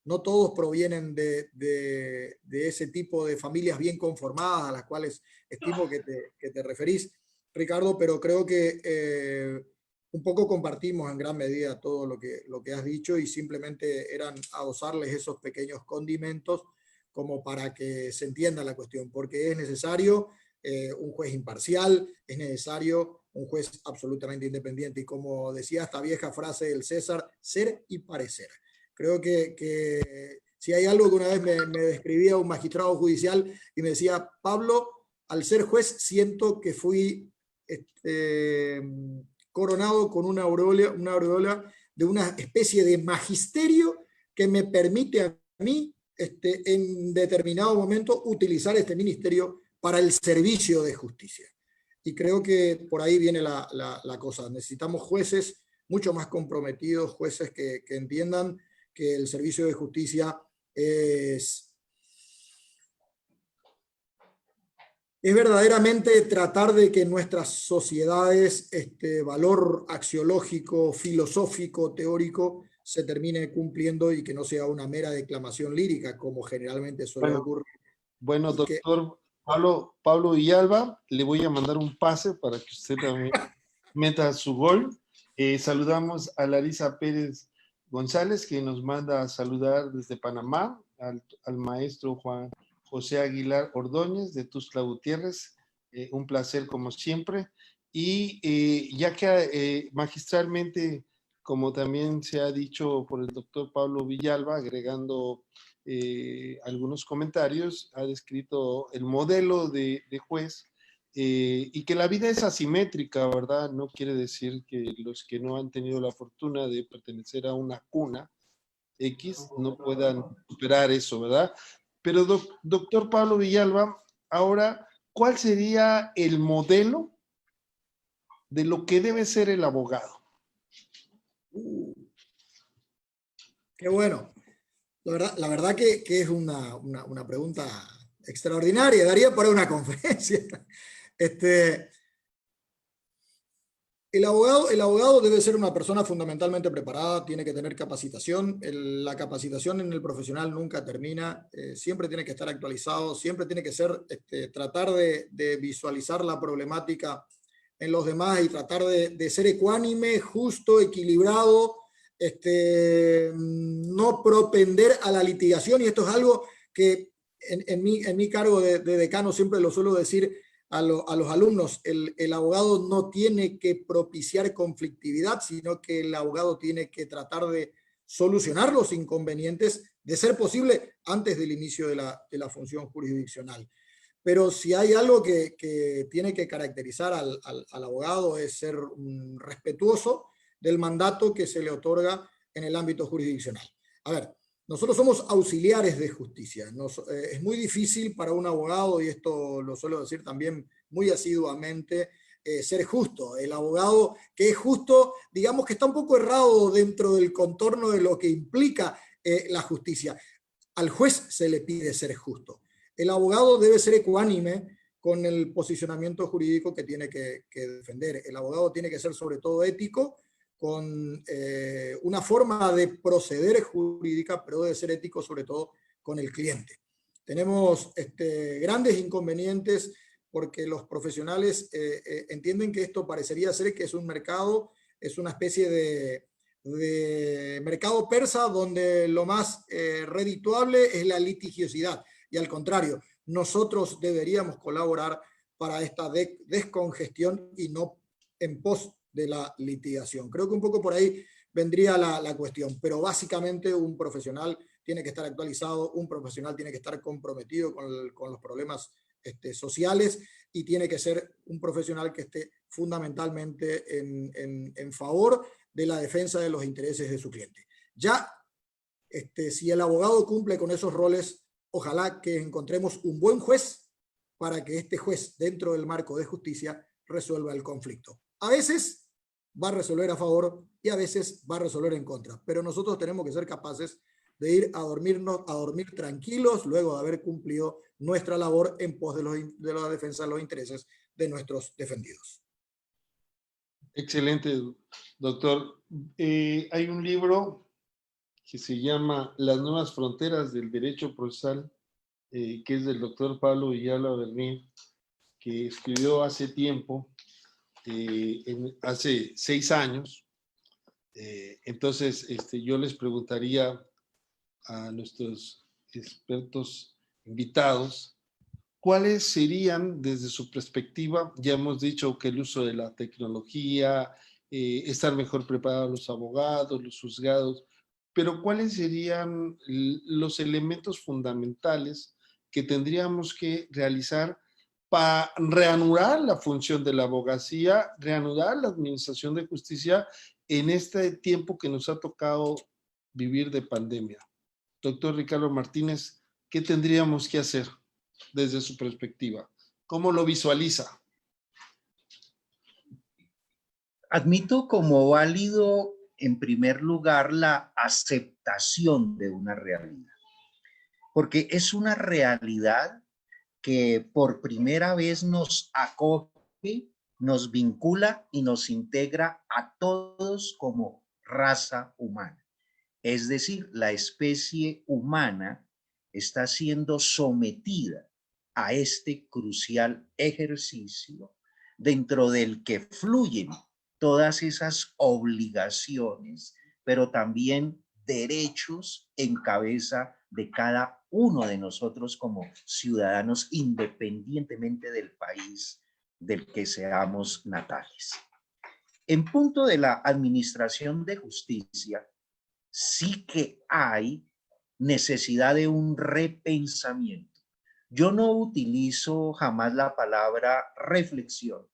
No todos provienen de ese tipo de familias bien conformadas a las cuales estimo que te referís, Ricardo, pero creo que un poco compartimos en gran medida todo lo que has dicho y simplemente eran adosarles esos pequeños condimentos como para que se entienda la cuestión, porque es necesario un juez imparcial, es necesario un juez absolutamente independiente y como decía esta vieja frase del César, ser y parecer. Creo que si hay algo que una vez me describía un magistrado judicial y me decía, Pablo, al ser juez siento que fui coronado con una aureola de una especie de magisterio que me permite a mí en determinado momento utilizar este ministerio para el servicio de justicia. Y creo que por ahí viene la cosa. Necesitamos jueces mucho más comprometidos, jueces que entiendan que el servicio de justicia es verdaderamente tratar de que en nuestras sociedades este valor axiológico, filosófico, teórico se termine cumpliendo y que no sea una mera declamación lírica como generalmente suele ocurrir. Bueno, doctor Pablo Villalba, le voy a mandar un pase para que usted también meta su gol. Saludamos a Larisa Pérez González, que nos manda a saludar desde Panamá, al maestro Juan José Aguilar Ordóñez de Tuxtla Gutiérrez. Un placer como siempre. Y ya que magistralmente, como también se ha dicho por el doctor Pablo Villalba, agregando algunos comentarios, ha descrito el modelo de juez y que la vida es asimétrica, ¿verdad? No quiere decir que los que no han tenido la fortuna de pertenecer a una cuna X no puedan superar eso, ¿verdad? Pero doctor Pablo Villalba, ahora, ¿cuál sería el modelo de lo que debe ser el abogado? Qué bueno. La verdad que es una pregunta extraordinaria, daría para una conferencia. El abogado debe ser una persona fundamentalmente preparada, tiene que tener capacitación. La capacitación en el profesional nunca termina, siempre tiene que estar actualizado, siempre tiene que ser, tratar de visualizar la problemática en los demás y tratar de ser ecuánime, justo, equilibrado, no propender a la litigación. Y esto es algo que en mi cargo de decano siempre lo suelo decir a los alumnos. El abogado no tiene que propiciar conflictividad, sino que el abogado tiene que tratar de solucionar los inconvenientes, de ser posible, antes del inicio de la función jurisdiccional. Pero si hay algo que tiene que caracterizar al abogado es ser respetuoso del mandato que se le otorga en el ámbito jurisdiccional. A ver, nosotros somos auxiliares de justicia. Es muy difícil para un abogado, y esto lo suelo decir también muy asiduamente, ser justo. El abogado que es justo, digamos que está un poco errado dentro del contorno de lo que implica la justicia. Al juez se le pide ser justo. El abogado debe ser ecuánime con el posicionamiento jurídico que tiene que defender. El abogado tiene que ser sobre todo ético, con una forma de proceder jurídica, pero debe ser ético sobre todo con el cliente. Tenemos grandes inconvenientes porque los profesionales entienden que esto parecería ser que es un mercado, es una especie de mercado persa donde lo más redituable es la litigiosidad. Y al contrario, nosotros deberíamos colaborar para esta descongestión y no en pos de la litigación. Creo que un poco por ahí vendría la cuestión, pero básicamente un profesional tiene que estar actualizado, un profesional tiene que estar comprometido con los problemas sociales y tiene que ser un profesional que esté fundamentalmente en favor de la defensa de los intereses de su cliente. Ya, si el abogado cumple con esos roles, ojalá que encontremos un buen juez para que este juez, dentro del marco de justicia, resuelva el conflicto. A veces va a resolver a favor y a veces va a resolver en contra, pero nosotros tenemos que ser capaces de ir a dormir tranquilos luego de haber cumplido nuestra labor en pos de la defensa de los intereses de nuestros defendidos. Excelente, doctor. Hay un libro que se llama Las nuevas fronteras del derecho procesal, que es del doctor Pablo Villalba Bernín, que escribió hace tiempo, hace 6 años. Entonces, yo les preguntaría a nuestros expertos invitados, ¿cuáles serían desde su perspectiva? Ya hemos dicho que el uso de la tecnología, estar mejor preparados los abogados, los juzgados, pero ¿cuáles serían los elementos fundamentales que tendríamos que realizar para reanudar la función de la abogacía, reanudar la administración de justicia en este tiempo que nos ha tocado vivir de pandemia? Doctor Ricardo Martínez, ¿qué tendríamos que hacer desde su perspectiva? ¿Cómo lo visualiza? Admito como válido, en primer lugar, la aceptación de una realidad, porque es una realidad que por primera vez nos acoge, nos vincula y nos integra a todos como raza humana. Es decir, la especie humana está siendo sometida a este crucial ejercicio dentro del que fluyen todas esas obligaciones, pero también derechos en cabeza de cada uno de nosotros como ciudadanos, independientemente del país del que seamos natales. En punto de la administración de justicia, sí que hay necesidad de un repensamiento, Yo no utilizo jamás la palabra reflexión,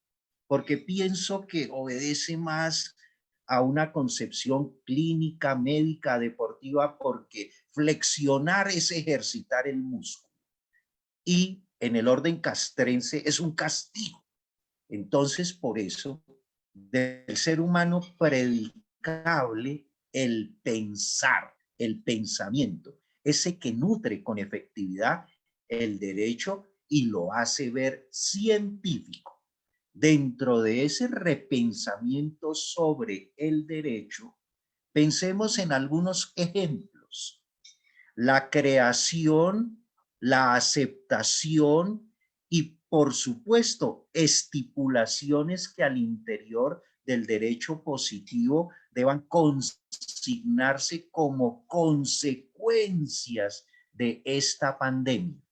porque pienso que obedece más a una concepción clínica, médica, deportiva, porque flexionar es ejercitar el músculo. Y en el orden castrense es un castigo. Entonces, por eso, del ser humano predicable el pensar, el pensamiento, ese que nutre con efectividad el derecho y lo hace ver científico. Dentro de ese repensamiento sobre el derecho, pensemos en algunos ejemplos. La creación, la aceptación y, por supuesto, estipulaciones que al interior del derecho positivo deban consignarse como consecuencias de esta pandemia.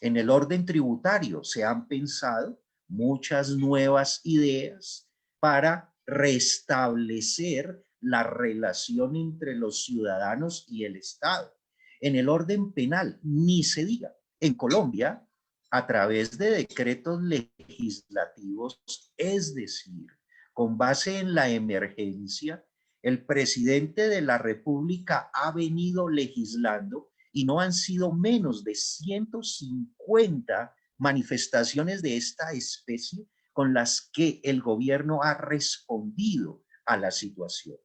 En el orden tributario se han pensado muchas nuevas ideas para restablecer la relación entre los ciudadanos y el Estado. En el orden penal, ni se diga. En Colombia, a través de decretos legislativos, es decir, con base en la emergencia, el presidente de la República ha venido legislando y no han sido menos de 150 manifestaciones de esta especie con las que el gobierno ha respondido a la situación.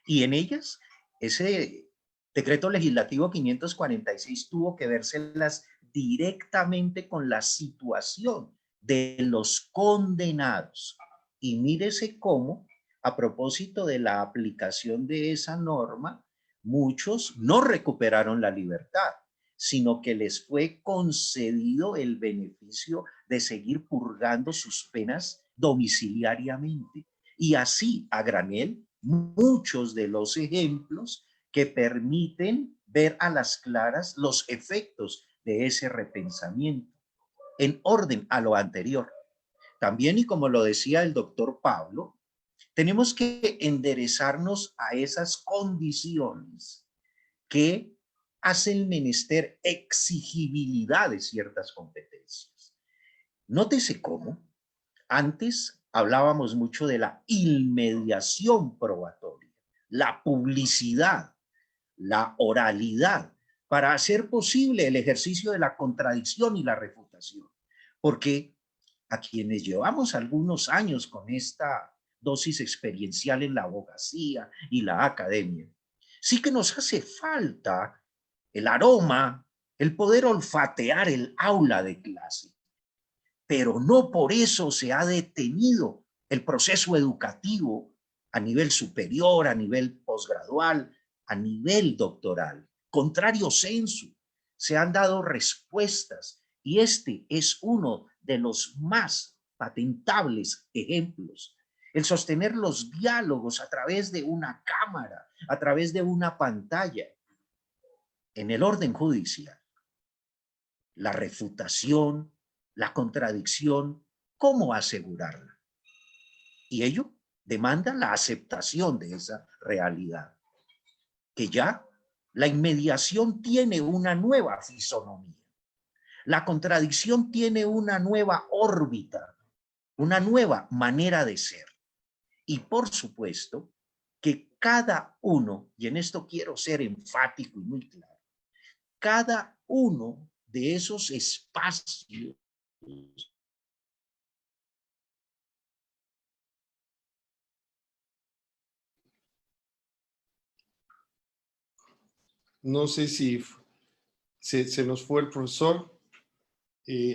Y en ellas, ese decreto legislativo 546 tuvo que vérselas directamente con la situación de los condenados. Y mírese cómo, a propósito de la aplicación de esa norma, muchos no recuperaron la libertad, sino que les fue concedido el beneficio de seguir purgando sus penas domiciliariamente. Y así, a granel, muchos de los ejemplos que permiten ver a las claras los efectos de ese repensamiento. En orden a lo anterior, también, y como lo decía el doctor Pablo, tenemos que enderezarnos a esas condiciones que hacen menester exigibilidad de ciertas competencias. Nótese cómo antes hablábamos mucho de la inmediación probatoria, la publicidad, la oralidad, para hacer posible el ejercicio de la contradicción y la refutación. Porque a quienes llevamos algunos años con esta dosis experiencial en la abogacía y la academia, sí que nos hace falta el aroma, el poder olfatear el aula de clase, pero no por eso se ha detenido el proceso educativo a nivel superior, a nivel posgradual, a nivel doctoral. Contrario sensu, se han dado respuestas y este es uno de los más patentables ejemplos. El sostener los diálogos a través de una cámara, a través de una pantalla. En el orden judicial, la refutación, la contradicción, ¿cómo asegurarla? Y ello demanda la aceptación de esa realidad, que ya la inmediación tiene una nueva fisonomía, la contradicción tiene una nueva órbita, una nueva manera de ser. Y por supuesto que cada uno, y en esto quiero ser enfático y muy claro, cada uno de esos espacios No sé si se nos fue el profesor.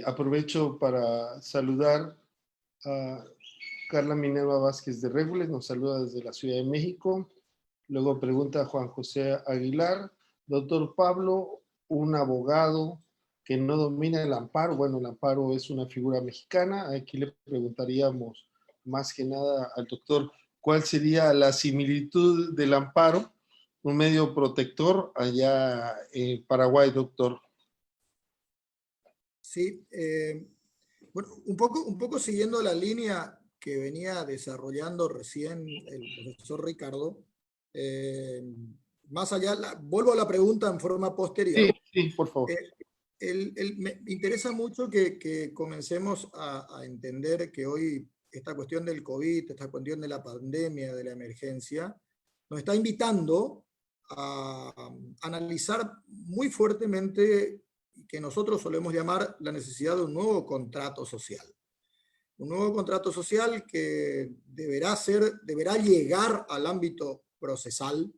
Aprovecho para saludar a Carla Minerva Vázquez de Régules, nos saluda desde la Ciudad de México. Luego pregunta a Juan José Aguilar, doctor Pablo, un abogado que no domina el amparo. Bueno, el amparo es una figura mexicana. Aquí le preguntaríamos más que nada al doctor, ¿cuál sería la similitud del amparo? Un medio protector allá en Paraguay, doctor. Sí, bueno, un poco siguiendo la línea que venía desarrollando recién el profesor Ricardo, más allá, vuelvo a la pregunta en forma Sí, posterior. sí, por favor. Me interesa mucho que comencemos a entender que hoy esta cuestión del COVID, esta cuestión de la pandemia, de la emergencia, nos está invitando a analizar muy fuertemente que nosotros solemos llamar la necesidad de un nuevo contrato social. Un nuevo contrato social que deberá llegar al ámbito procesal,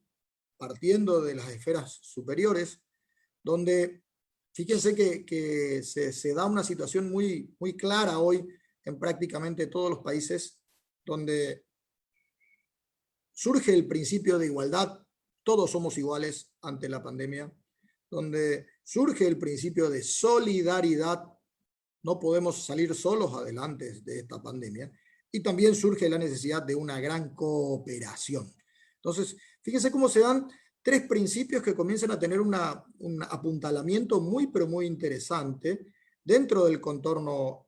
partiendo de las esferas superiores, donde fíjense que se da una situación muy, muy clara hoy en prácticamente todos los países, donde surge el principio de igualdad, todos somos iguales ante la pandemia, donde surge el principio de solidaridad, no podemos salir solos adelante de esta pandemia, y también surge la necesidad de una gran cooperación. Entonces, fíjense cómo se dan tres principios que comienzan a tener un apuntalamiento muy, pero muy interesante dentro del contorno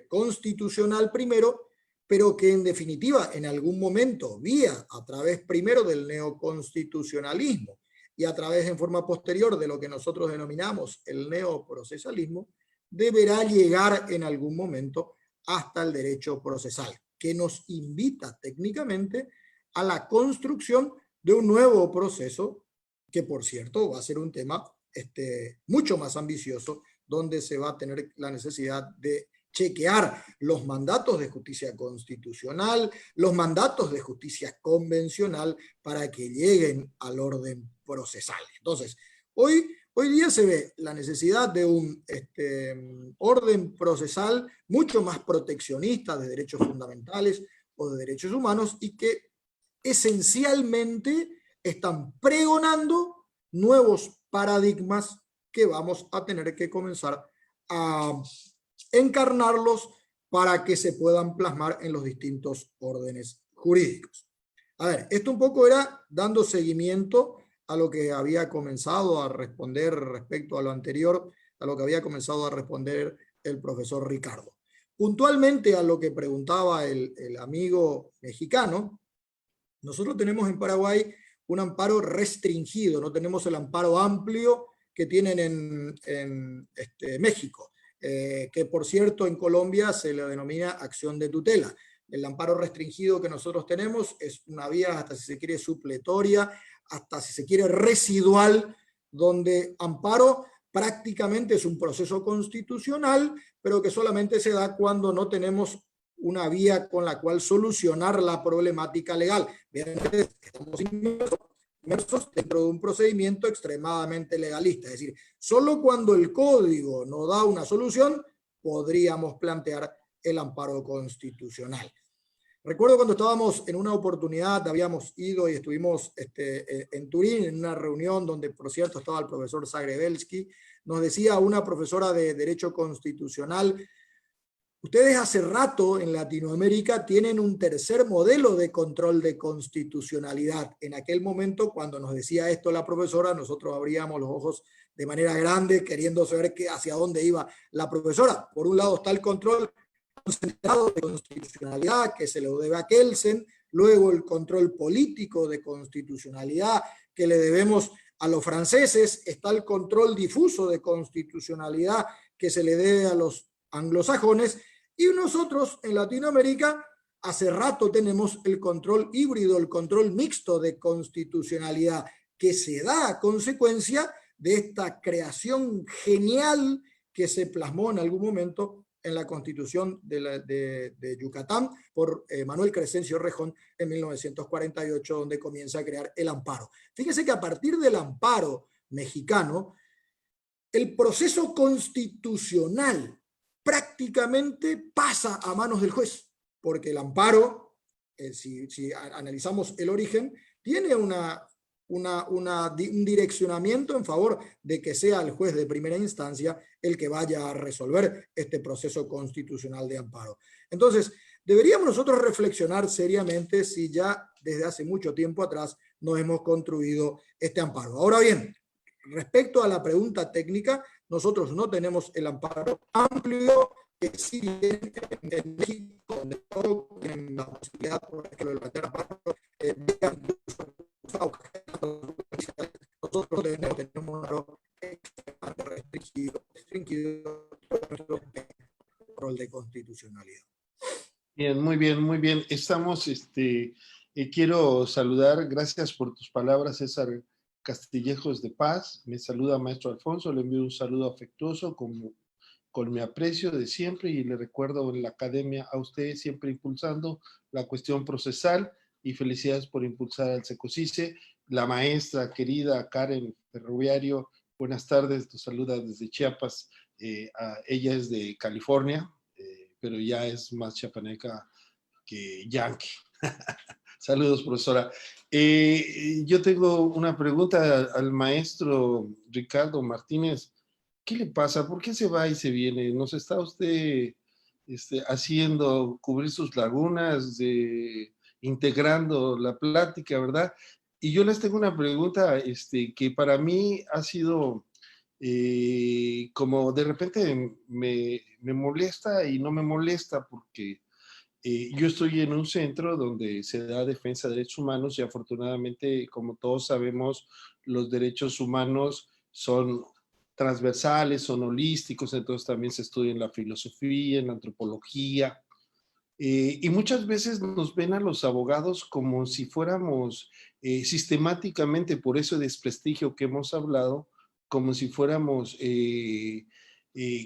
constitucional primero, pero que en definitiva en algún momento, a través primero del neoconstitucionalismo y a través en forma posterior de lo que nosotros denominamos el neoprocesalismo, deberá llegar en algún momento hasta el derecho procesal, que nos invita técnicamente a la construcción de un nuevo proceso, que por cierto va a ser un tema mucho más ambicioso, donde se va a tener la necesidad de chequear los mandatos de justicia constitucional, los mandatos de justicia convencional, para que lleguen al orden procesal. Entonces, hoy día se ve la necesidad de un orden procesal mucho más proteccionista de derechos fundamentales o de derechos humanos, y que esencialmente están pregonando nuevos paradigmas que vamos a tener que comenzar a encarnarlos para que se puedan plasmar en los distintos órdenes jurídicos. A ver, esto un poco era dando seguimiento a lo que había comenzado a responder respecto a lo anterior, a lo que había comenzado a responder el profesor Ricardo. Puntualmente a lo que preguntaba el amigo mexicano, nosotros tenemos en Paraguay un amparo restringido, no tenemos el amparo amplio que tienen en México, que por cierto en Colombia se le denomina acción de tutela. El amparo restringido que nosotros tenemos es una vía, hasta si se quiere supletoria, hasta si se quiere residual, donde amparo prácticamente es un proceso constitucional, pero que solamente se da cuando no tenemos una vía con la cual solucionar la problemática legal. Vean ustedes que estamos inmersos dentro de un procedimiento extremadamente legalista, es decir, solo cuando el código no da una solución podríamos plantear el amparo constitucional. Recuerdo cuando estábamos en una oportunidad, habíamos ido y estuvimos en Turín en una reunión donde, por cierto, estaba el profesor Zagrebelsky, nos decía una profesora de Derecho Constitucional: ustedes hace rato en Latinoamérica tienen un tercer modelo de control de constitucionalidad. En aquel momento, cuando nos decía esto la profesora, nosotros abríamos los ojos de manera grande, queriendo saber hacia dónde iba la profesora. Por un lado está el control concentrado de constitucionalidad, que se lo debe a Kelsen, luego el control político de constitucionalidad, que le debemos a los franceses, está el control difuso de constitucionalidad, que se le debe a los anglosajones, y nosotros en Latinoamérica hace rato tenemos el control híbrido, el control mixto de constitucionalidad, que se da a consecuencia de esta creación genial que se plasmó en algún momento en la Constitución de Yucatán por Manuel Crescencio Rejón en 1948, donde comienza a crear el amparo. Fíjense que a partir del amparo mexicano, el proceso constitucional prácticamente pasa a manos del juez, porque el amparo, si analizamos el origen, tiene un direccionamiento en favor de que sea el juez de primera instancia el que vaya a resolver este proceso constitucional de amparo. Entonces, deberíamos nosotros reflexionar seriamente si ya desde hace mucho tiempo atrás no hemos construido este amparo. Ahora bien, respecto a la pregunta técnica, nosotros no tenemos el amparo amplio que sí en México, donde todos tienen la posibilidad por ejemplo de levantar amparo, nosotros tenemos un amparo extremadamente restringido. nuestro rol de constitucionalidad. Bien, muy bien, muy bien. Estamos, quiero saludar, gracias por tus palabras, César Castillejos de Paz. Me saluda maestro Alfonso, le envío un saludo afectuoso con mi aprecio de siempre y le recuerdo en la academia a usted siempre impulsando la cuestión procesal y felicidades por impulsar al SECOCICE. La maestra querida Karen Ferroviario, buenas tardes, te saluda desde Chiapas. Ella es de California, pero ya es más chiapaneca que yankee. Saludos, profesora. Yo tengo una pregunta al maestro Ricardo Martínez. ¿Qué le pasa? ¿Por qué se va y se viene? ¿Nos está usted haciendo cubrir sus lagunas, integrando la plática, verdad? Y yo les tengo una pregunta que para mí ha sido como de repente me molesta y no me molesta porque yo estoy en un centro donde se da defensa de derechos humanos y afortunadamente, como todos sabemos, los derechos humanos son transversales, son holísticos, entonces también se estudia en la filosofía, en la antropología, y muchas veces nos ven a los abogados como si fuéramos sistemáticamente, por ese desprestigio que hemos hablado, como si fuéramos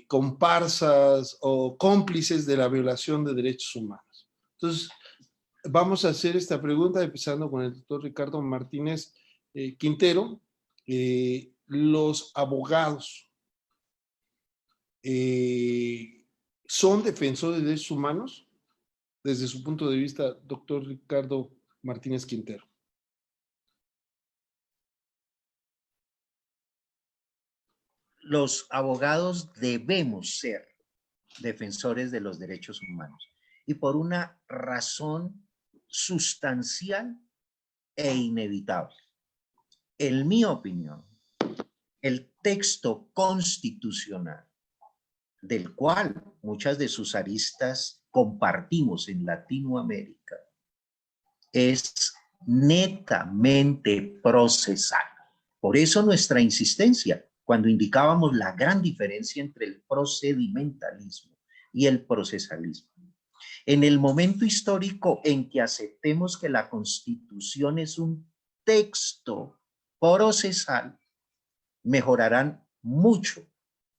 comparsas o cómplices de la violación de derechos humanos. Entonces, vamos a hacer esta pregunta empezando con el doctor Ricardo Martínez Quintero. ¿Los abogados son defensores de derechos humanos? Desde su punto de vista, doctor Ricardo Martínez Quintero. Los abogados debemos ser defensores de los derechos humanos y por una razón sustancial e inevitable. En mi opinión, el texto constitucional, del cual muchas de sus aristas compartimos en Latinoamérica, es netamente procesal. Por eso nuestra insistencia cuando indicábamos la gran diferencia entre el procedimentalismo y el procesalismo. En el momento histórico en que aceptemos que la Constitución es un texto procesal, mejorarán mucho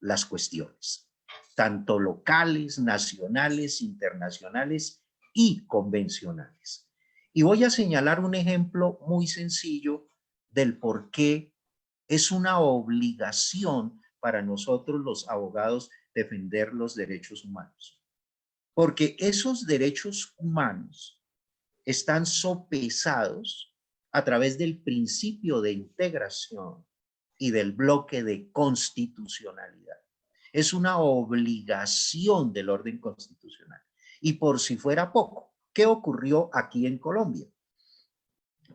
las cuestiones, tanto locales, nacionales, internacionales y convencionales. Y voy a señalar un ejemplo muy sencillo del por qué es una obligación para nosotros los abogados defender los derechos humanos. Porque esos derechos humanos están sopesados a través del principio de integración y del bloque de constitucionalidad. Es una obligación del orden constitucional. Y por si fuera poco, ¿qué ocurrió aquí en Colombia?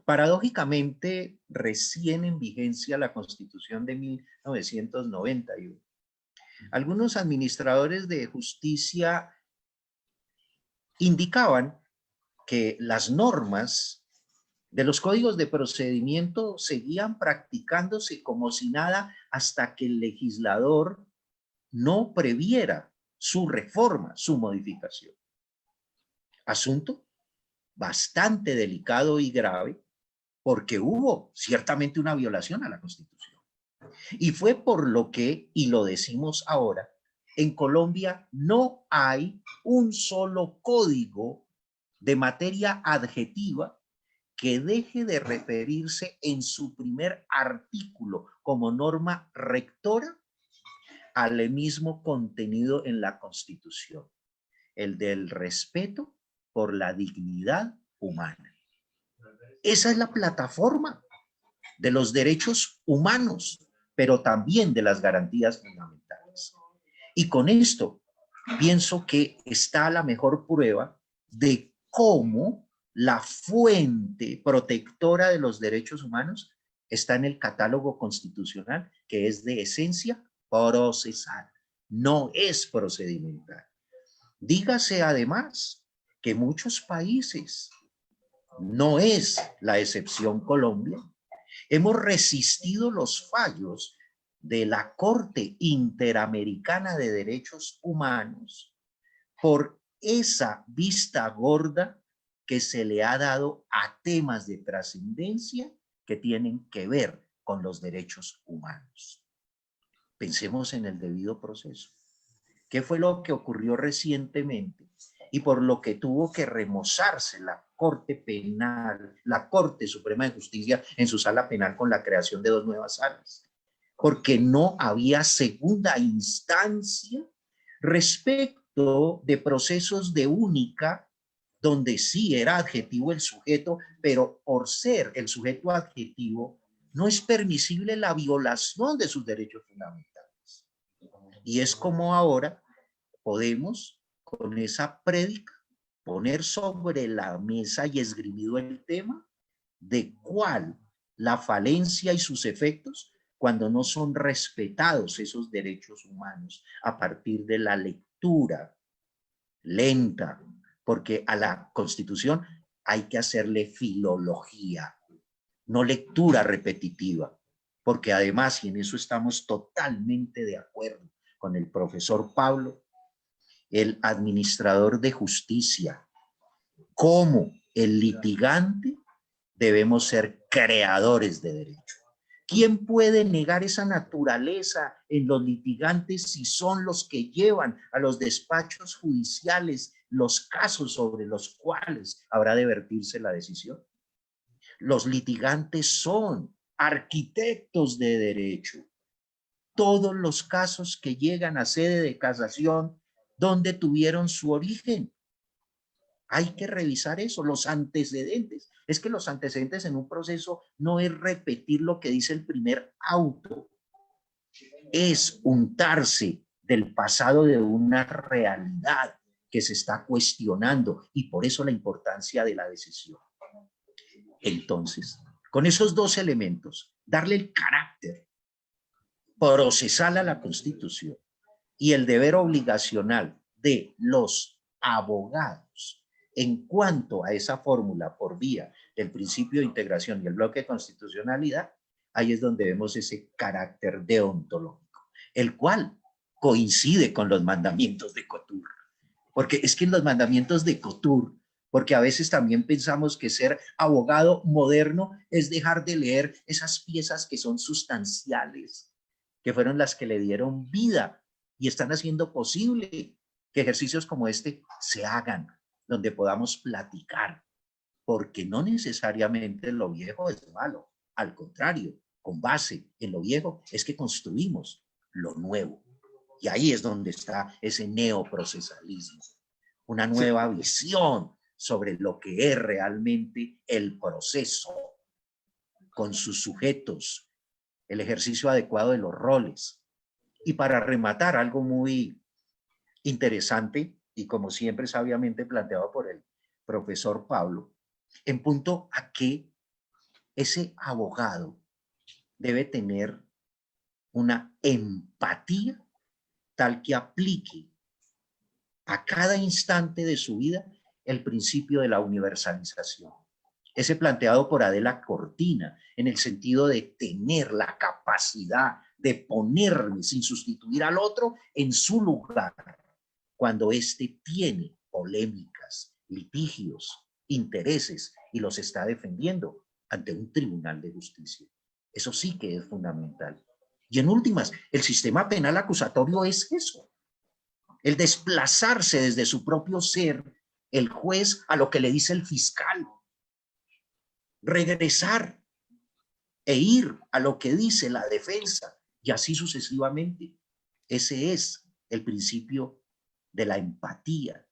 Paradójicamente, recién en vigencia la Constitución de 1991. Algunos administradores de justicia indicaban que las normas de los códigos de procedimiento seguían practicándose como si nada hasta que el legislador no previera su reforma, su modificación. Asunto bastante delicado y grave porque hubo ciertamente una violación a la Constitución. Y fue por lo que, y lo decimos ahora, en Colombia no hay un solo código de materia adjetiva que deje de referirse en su primer artículo como norma rectora al mismo contenido en la Constitución, el del respeto por la dignidad humana. Esa es la plataforma de los derechos humanos, pero también de las garantías fundamentales. Y con esto pienso que está la mejor prueba de cómo la fuente protectora de los derechos humanos está en el catálogo constitucional, que es de esencia procesal, no es procedimental. Dígase además que muchos países, no es la excepción Colombia, hemos resistido los fallos de la Corte Interamericana de Derechos Humanos por esa vista gorda que se le ha dado a temas de trascendencia que tienen que ver con los derechos humanos. Pensemos en el debido proceso. ¿Qué fue lo que ocurrió recientemente y por lo que tuvo que remozarse la Corte Penal, la Corte Suprema de Justicia en su sala penal con la creación de 2 nuevas salas? Porque no había segunda instancia respecto de procesos de única, donde sí era adjetivo el sujeto, pero por ser el sujeto adjetivo, no es permisible la violación de sus derechos fundamentales. Y es como ahora podemos, con esa prédica, poner sobre la mesa y esgrimido el tema de cuál la falencia y sus efectos cuando no son respetados esos derechos humanos a partir de la lectura lenta, porque a la Constitución hay que hacerle filología, no lectura repetitiva, porque además, y en eso estamos totalmente de acuerdo con el profesor Pablo, el administrador de justicia, como el litigante, debemos ser creadores de derecho. ¿Quién puede negar esa naturaleza en los litigantes si son los que llevan a los despachos judiciales los casos sobre los cuales habrá de vertirse la decisión? Los litigantes son arquitectos de derecho. Todos los casos que llegan a sede de casación, ¿dónde tuvieron su origen? Hay que revisar eso, los antecedentes. Es que los antecedentes en un proceso no es repetir lo que dice el primer auto, es untarse del pasado de una realidad que se está cuestionando y por eso la importancia de la decisión. Entonces, con esos 2 elementos, darle el carácter procesal a la Constitución y el deber obligacional de los abogados en cuanto a esa fórmula por vía del principio de integración y el bloque de constitucionalidad, ahí es donde vemos ese carácter deontológico, el cual coincide con los mandamientos de Couture. Porque es que en los mandamientos de Couture, porque a veces también pensamos que ser abogado moderno es dejar de leer esas piezas que son sustanciales, que fueron las que le dieron vida y están haciendo posible que ejercicios como este se hagan, donde podamos platicar, porque no necesariamente lo viejo es malo, al contrario, con base en lo viejo es que construimos lo nuevo. Y ahí es donde está ese neoprocesalismo, una nueva visión sobre lo que es realmente el proceso, con sus sujetos, el ejercicio adecuado de los roles. Y para rematar, algo muy interesante y como siempre sabiamente planteado por el profesor Pablo, en punto a que ese abogado debe tener una empatía tal que aplique a cada instante de su vida el principio de la universalización. Ese planteado por Adela Cortina, en el sentido de tener la capacidad de ponerme sin sustituir al otro en su lugar, cuando éste tiene polémicas, litigios, intereses y los está defendiendo ante un tribunal de justicia. Eso sí que es fundamental. Y en últimas, el sistema penal acusatorio es eso, el desplazarse desde su propio ser, el juez, a lo que le dice el fiscal, regresar e ir a lo que dice la defensa y así sucesivamente. Ese es el principio de la empatía,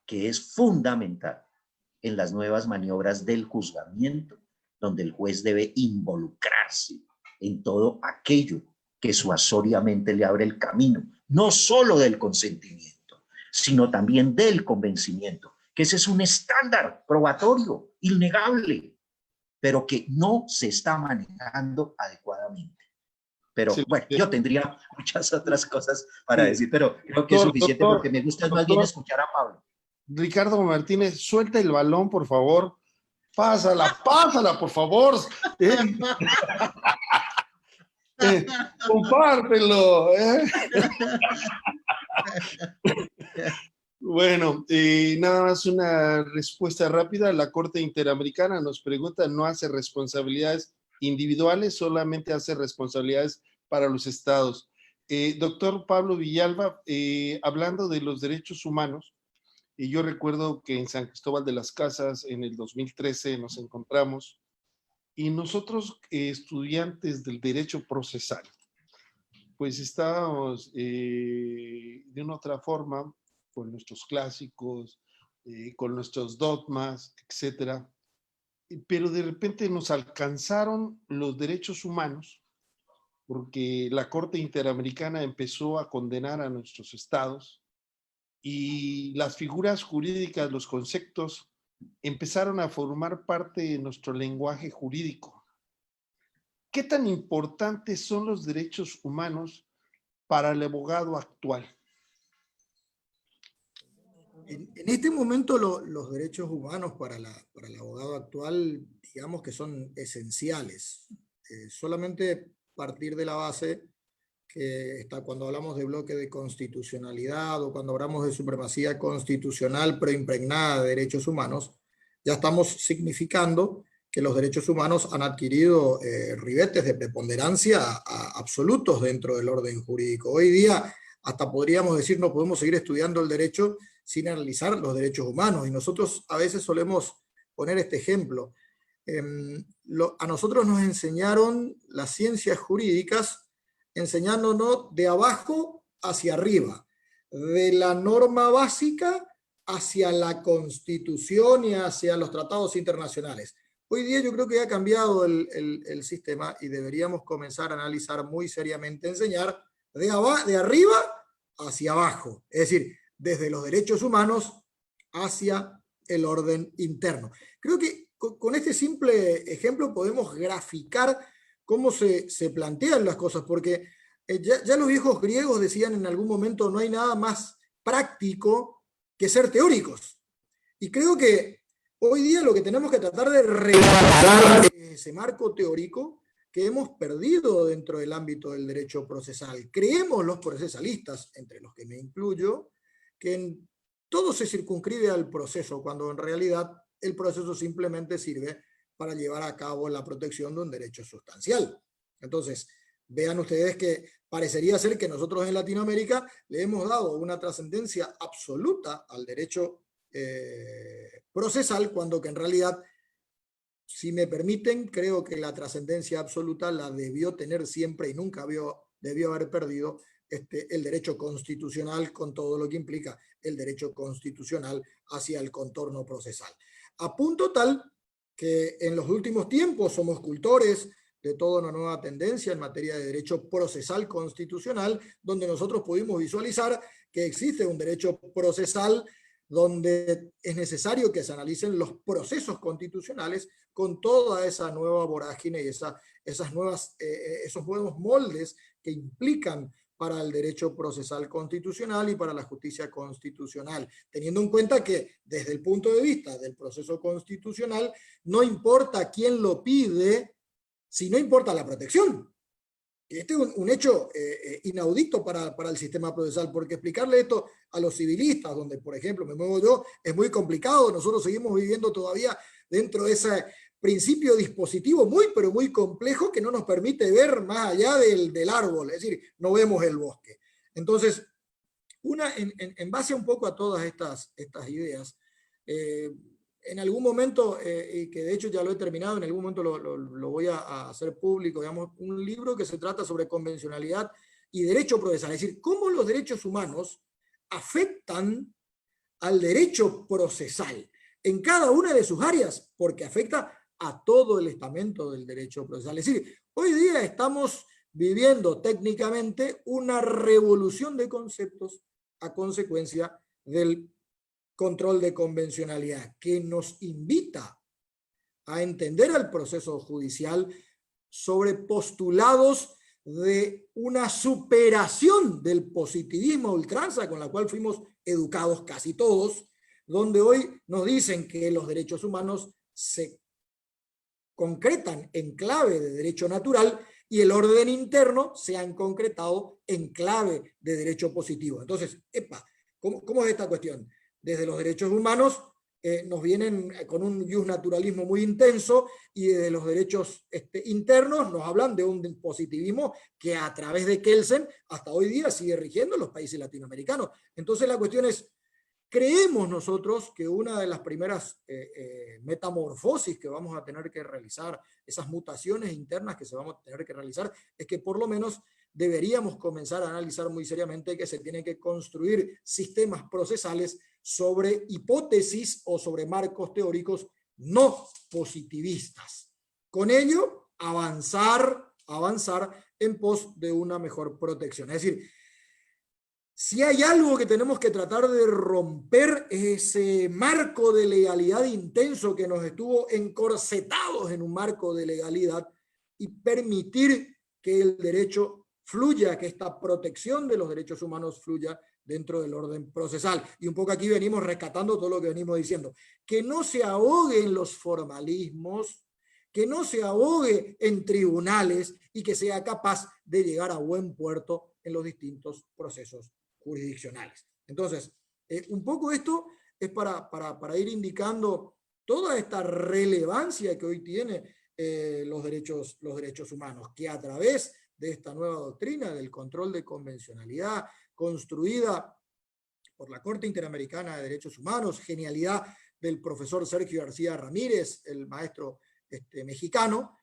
que es fundamental en las nuevas maniobras del juzgamiento, donde el juez debe involucrarse en todo aquello que suasoriamente le abre el camino, no solo del consentimiento, sino también del convencimiento, que ese es un estándar probatorio innegable, pero que no se está manejando adecuadamente. Pero Sí, bueno, yo tendría muchas otras cosas para decir, pero creo que es suficiente porque me gusta más bien escuchar a Pablo. Ricardo Martínez, suelta el balón, por favor. Pásala, por favor. Compártelo. Bueno, nada más una respuesta rápida. La Corte Interamericana nos pregunta, no hace responsabilidades individuales, solamente hace responsabilidades para los estados. Doctor Pablo Villalba, hablando de los derechos humanos, y yo recuerdo que en San Cristóbal de las Casas en el 2013 nos encontramos y nosotros, estudiantes del derecho procesal, pues estábamos de una otra forma con nuestros clásicos, con nuestros dogmas, etcétera, pero de repente nos alcanzaron los derechos humanos porque la Corte Interamericana empezó a condenar a nuestros estados y las figuras jurídicas, los conceptos, empezaron a formar parte de nuestro lenguaje jurídico. ¿Qué tan importantes son los derechos humanos para el abogado actual? En este momento los derechos humanos para el abogado actual, digamos que son esenciales. Solamente partir de la base que está cuando hablamos de bloque de constitucionalidad o cuando hablamos de supremacía constitucional pero impregnada de derechos humanos, ya estamos significando que los derechos humanos han adquirido ribetes de preponderancia absolutos dentro del orden jurídico. Hoy día hasta podríamos decir no podemos seguir estudiando el derecho sin analizar los derechos humanos, y nosotros a veces solemos poner este ejemplo. A nosotros nos enseñaron las ciencias jurídicas enseñándonos de abajo hacia arriba, de la norma básica hacia la Constitución y hacia los tratados internacionales. Hoy día yo creo que ha cambiado el sistema y deberíamos comenzar a analizar muy seriamente, enseñar de arriba hacia abajo, es decir, desde los derechos humanos hacia el orden interno. Creo que con este simple ejemplo podemos graficar cómo se plantean las cosas, porque ya los viejos griegos decían en algún momento no hay nada más práctico que ser teóricos. Y creo que hoy día lo que tenemos que tratar de recuperar ese marco teórico que hemos perdido dentro del ámbito del derecho procesal. Creemos los procesalistas, entre los que me incluyo, que todo se circunscribe al proceso, cuando en realidad el proceso simplemente sirve para llevar a cabo la protección de un derecho sustancial. Entonces, vean ustedes que parecería ser que nosotros en Latinoamérica le hemos dado una trascendencia absoluta al derecho procesal, cuando que en realidad, si me permiten, creo que la trascendencia absoluta la debió tener siempre y nunca debió haber perdido el derecho constitucional, con todo lo que implica el derecho constitucional hacia el contorno procesal. A punto tal que en los últimos tiempos somos cultores de toda una nueva tendencia en materia de derecho procesal constitucional, donde nosotros pudimos visualizar que existe un derecho procesal donde es necesario que se analicen los procesos constitucionales con toda esa nueva vorágine y esos nuevos moldes que implican para el derecho procesal constitucional y para la justicia constitucional, teniendo en cuenta que desde el punto de vista del proceso constitucional no importa quién lo pide, si no importa la protección. Este es un hecho inaudito para el sistema procesal, porque explicarle esto a los civilistas, donde por ejemplo me muevo yo, es muy complicado. Nosotros seguimos viviendo todavía dentro de ese principio dispositivo pero muy complejo, que no nos permite ver más allá del árbol, es decir, no vemos el bosque. Entonces, en base un poco a todas estas ideas, en algún momento, y que de hecho ya lo he terminado, en algún momento lo voy a hacer público, digamos, un libro que se trata sobre convencionalidad y derecho procesal, es decir, cómo los derechos humanos afectan al derecho procesal en cada una de sus áreas, porque afecta a todo el estamento del derecho procesal. Es decir, hoy día estamos viviendo técnicamente una revolución de conceptos a consecuencia del control de convencionalidad, que nos invita a entender al proceso judicial sobre postulados de una superación del positivismo a ultranza con la cual fuimos educados casi todos, donde hoy nos dicen que los derechos humanos se concretan en clave de derecho natural y el orden interno se han concretado en clave de derecho positivo. Entonces, ¿cómo es esta cuestión? Desde los derechos humanos nos vienen con un justnaturalismo muy intenso, y desde los derechos internos nos hablan de un positivismo que a través de Kelsen hasta hoy día sigue rigiendo en los países latinoamericanos. Entonces la cuestión es, creemos nosotros que una de las primeras metamorfosis que vamos a tener que realizar, esas mutaciones internas que se van a tener que realizar, es que por lo menos deberíamos comenzar a analizar muy seriamente que se tienen que construir sistemas procesales sobre hipótesis o sobre marcos teóricos no positivistas. Con ello, avanzar en pos de una mejor protección. Es decir, si hay algo que tenemos que tratar de romper, es ese marco de legalidad intenso que nos estuvo encorsetados en un marco de legalidad, y permitir que el derecho fluya, que esta protección de los derechos humanos fluya dentro del orden procesal. Y un poco aquí venimos rescatando todo lo que venimos diciendo. Que no se ahogue en los formalismos, que no se ahogue en tribunales, y que sea capaz de llegar a buen puerto en los distintos procesos jurisdiccionales. Entonces, un poco esto es para ir indicando toda esta relevancia que hoy tiene los derechos humanos, que a través de esta nueva doctrina del control de convencionalidad construida por la Corte Interamericana de Derechos Humanos, genialidad del profesor Sergio García Ramírez, el maestro mexicano,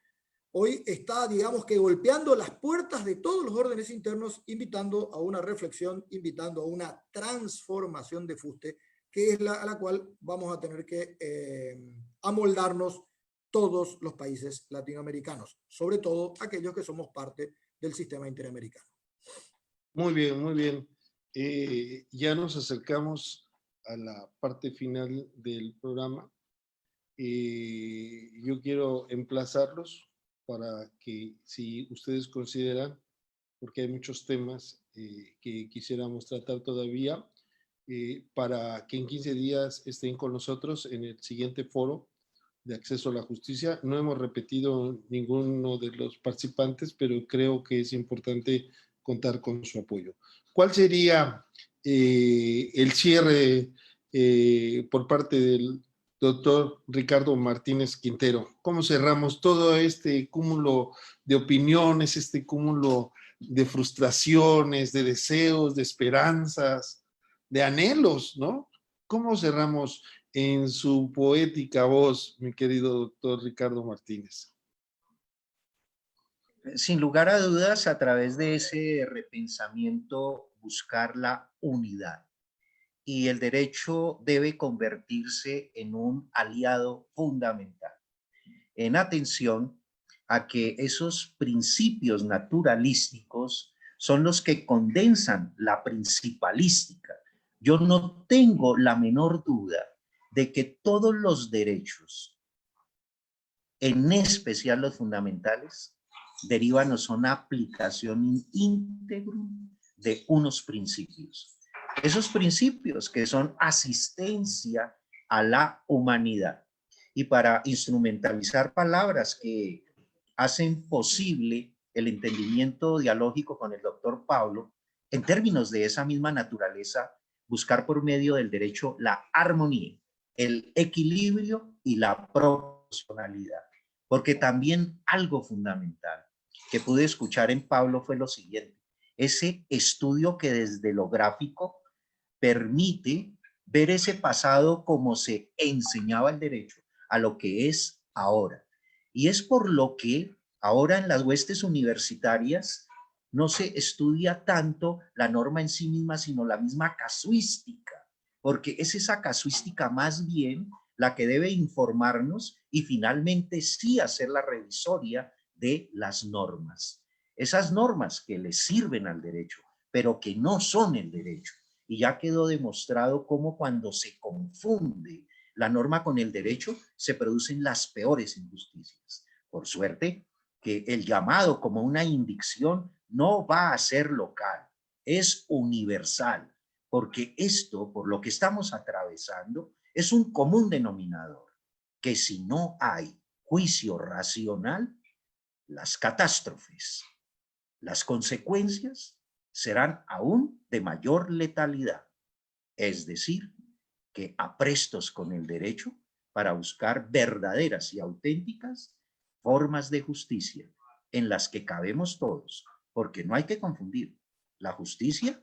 hoy está, digamos que, golpeando las puertas de todos los órdenes internos, invitando a una reflexión, invitando a una transformación de fuste, que es a la cual vamos a tener que amoldarnos todos los países latinoamericanos, sobre todo aquellos que somos parte del sistema interamericano. Muy bien, muy bien. Ya nos acercamos a la parte final del programa. Yo quiero emplazarlos para que, si ustedes consideran, porque hay muchos temas que quisiéramos tratar todavía, para que en 15 días estén con nosotros en el siguiente foro de acceso a la justicia. No hemos repetido ninguno de los participantes, pero creo que es importante contar con su apoyo. ¿Cuál sería el cierre por parte del doctor Ricardo Martínez Quintero? ¿Cómo cerramos todo este cúmulo de opiniones, este cúmulo de frustraciones, de deseos, de esperanzas, de anhelos, ¿no? ¿Cómo cerramos en su poética voz, mi querido doctor Ricardo Martínez? Sin lugar a dudas, a través de ese repensamiento, buscar la unidad. Y el derecho debe convertirse en un aliado fundamental, en atención a que esos principios naturalísticos son los que condensan la principalística. Yo no tengo la menor duda de que todos los derechos, en especial los fundamentales, derivan o son aplicación íntegra de unos principios. Esos principios que son asistencia a la humanidad. Y para instrumentalizar palabras que hacen posible el entendimiento dialógico con el doctor Pablo, en términos de esa misma naturaleza, buscar por medio del derecho la armonía, el equilibrio y la proporcionalidad. Porque también algo fundamental que pude escuchar en Pablo fue lo siguiente: ese estudio que desde lo gráfico permite ver ese pasado como se enseñaba el derecho a lo que es ahora. Y es por lo que ahora en las huestes universitarias no se estudia tanto la norma en sí misma, sino la misma casuística, porque es esa casuística más bien la que debe informarnos y finalmente sí hacer la revisoria de las normas. Esas normas que le sirven al derecho, pero que no son el derecho. Y ya quedó demostrado cómo cuando se confunde la norma con el derecho, se producen las peores injusticias. Por suerte, que el llamado como una indicción no va a ser local, es universal, porque esto, por lo que estamos atravesando, es un común denominador, que si no hay juicio racional, las catástrofes. Las consecuencias serán aún de mayor letalidad, es decir, que aprestos con el derecho para buscar verdaderas y auténticas formas de justicia en las que cabemos todos, porque no hay que confundir la justicia,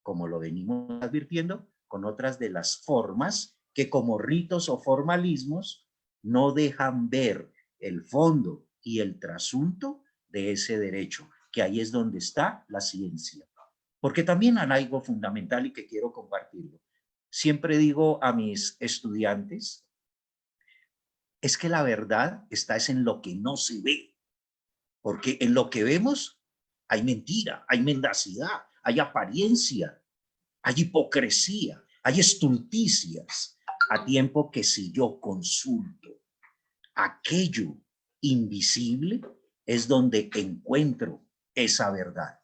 como lo venimos advirtiendo, con otras de las formas que como ritos o formalismos no dejan ver el fondo y el trasunto de ese derecho, que ahí es donde está la ciencia. Porque también hay algo fundamental y que quiero compartirlo. Siempre digo a mis estudiantes, es que la verdad está es en lo que no se ve, porque en lo que vemos hay mentira, hay mendacidad, hay apariencia, hay hipocresía, hay estulticias, a tiempo que si yo consulto aquello invisible es donde encuentro esa verdad.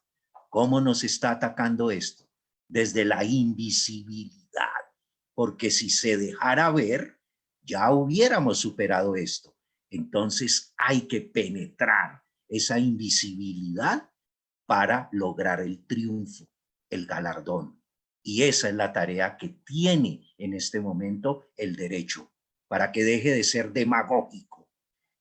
¿Cómo nos está atacando esto? Desde la invisibilidad, porque si se dejara ver, ya hubiéramos superado esto. Entonces hay que penetrar esa invisibilidad para lograr el triunfo, el galardón. Y esa es la tarea que tiene en este momento el derecho, para que deje de ser demagógico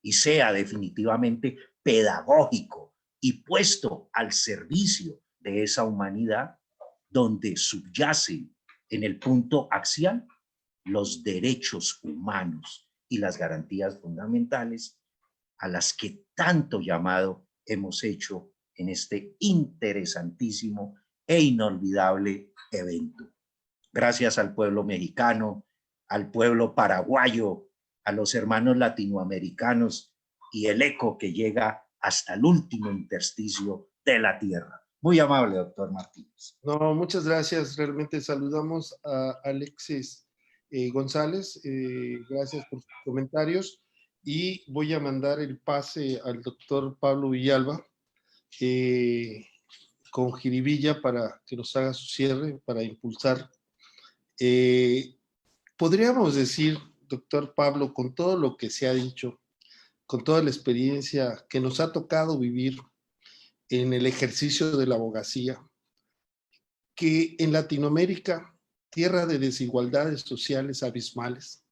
y sea definitivamente pedagógico y puesto al servicio de esa humanidad donde subyacen en el punto axial los derechos humanos y las garantías fundamentales a las que tanto llamado hemos hecho en este interesantísimo e inolvidable evento. Gracias al pueblo mexicano, al pueblo paraguayo, a los hermanos latinoamericanos y el eco que llega hasta el último intersticio de la tierra. Muy amable, doctor Martínez. No, muchas gracias. Realmente saludamos a Alexis González. Gracias por sus comentarios. Y voy a mandar el pase al doctor Pablo Villalba con jiribilla para que nos haga su cierre, para impulsar. Podríamos decir, doctor Pablo, con todo lo que se ha dicho, con toda la experiencia que nos ha tocado vivir en el ejercicio de la abogacía, que en Latinoamérica, tierra de desigualdades sociales abismales,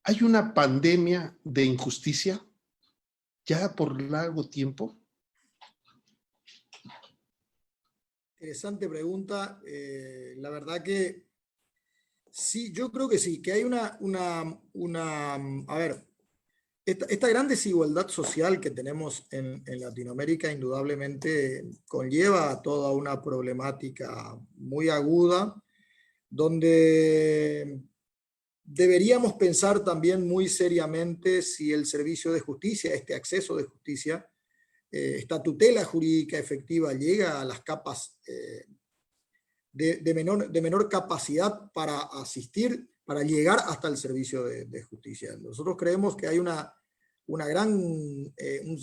hay una pandemia de injusticia ya por largo tiempo. Interesante pregunta. La verdad que sí, yo creo que sí, que hay a ver, esta gran desigualdad social que tenemos en Latinoamérica indudablemente conlleva a toda una problemática muy aguda, donde deberíamos pensar también muy seriamente si el servicio de justicia, este acceso de justicia, esta tutela jurídica efectiva llega a las capas de menor capacidad para asistir, para llegar hasta el servicio de justicia. Nosotros creemos que hay un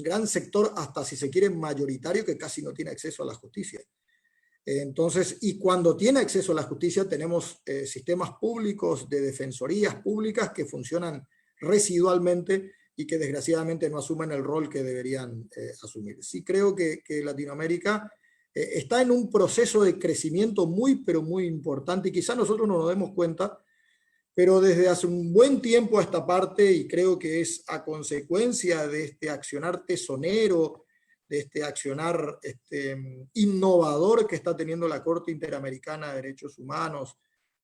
gran sector, hasta si se quiere mayoritario, que casi no tiene acceso a la justicia. Entonces, y cuando tiene acceso a la justicia, tenemos sistemas públicos de defensorías públicas que funcionan residualmente y que desgraciadamente no asumen el rol que deberían asumir. Sí creo que Latinoamérica está en un proceso de crecimiento muy, pero muy importante, y quizás nosotros no nos demos cuenta, pero desde hace un buen tiempo a esta parte, y creo que es a consecuencia de este accionar tesonero, de este accionar innovador que está teniendo la Corte Interamericana de Derechos Humanos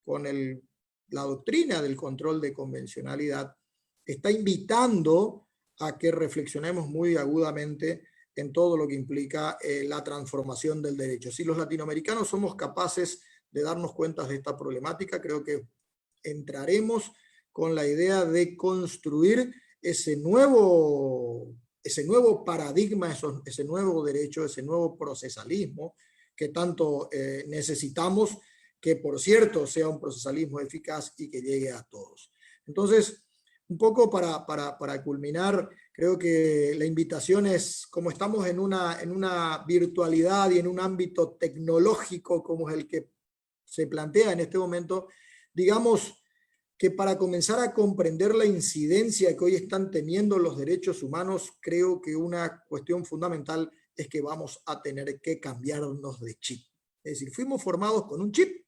con la doctrina del control de convencionalidad, está invitando a que reflexionemos muy agudamente en todo lo que implica la transformación del derecho. Si los latinoamericanos somos capaces de darnos cuenta de esta problemática, creo que entraremos con la idea de construir ese nuevo paradigma, ese nuevo derecho, ese nuevo procesalismo que tanto necesitamos, que por cierto sea un procesalismo eficaz y que llegue a todos. Entonces, un poco para culminar, creo que la invitación es, como estamos en una virtualidad y en un ámbito tecnológico como es el que se plantea en este momento, digamos, que para comenzar a comprender la incidencia que hoy están teniendo los derechos humanos, creo que una cuestión fundamental es que vamos a tener que cambiarnos de chip. Es decir, fuimos formados con un chip,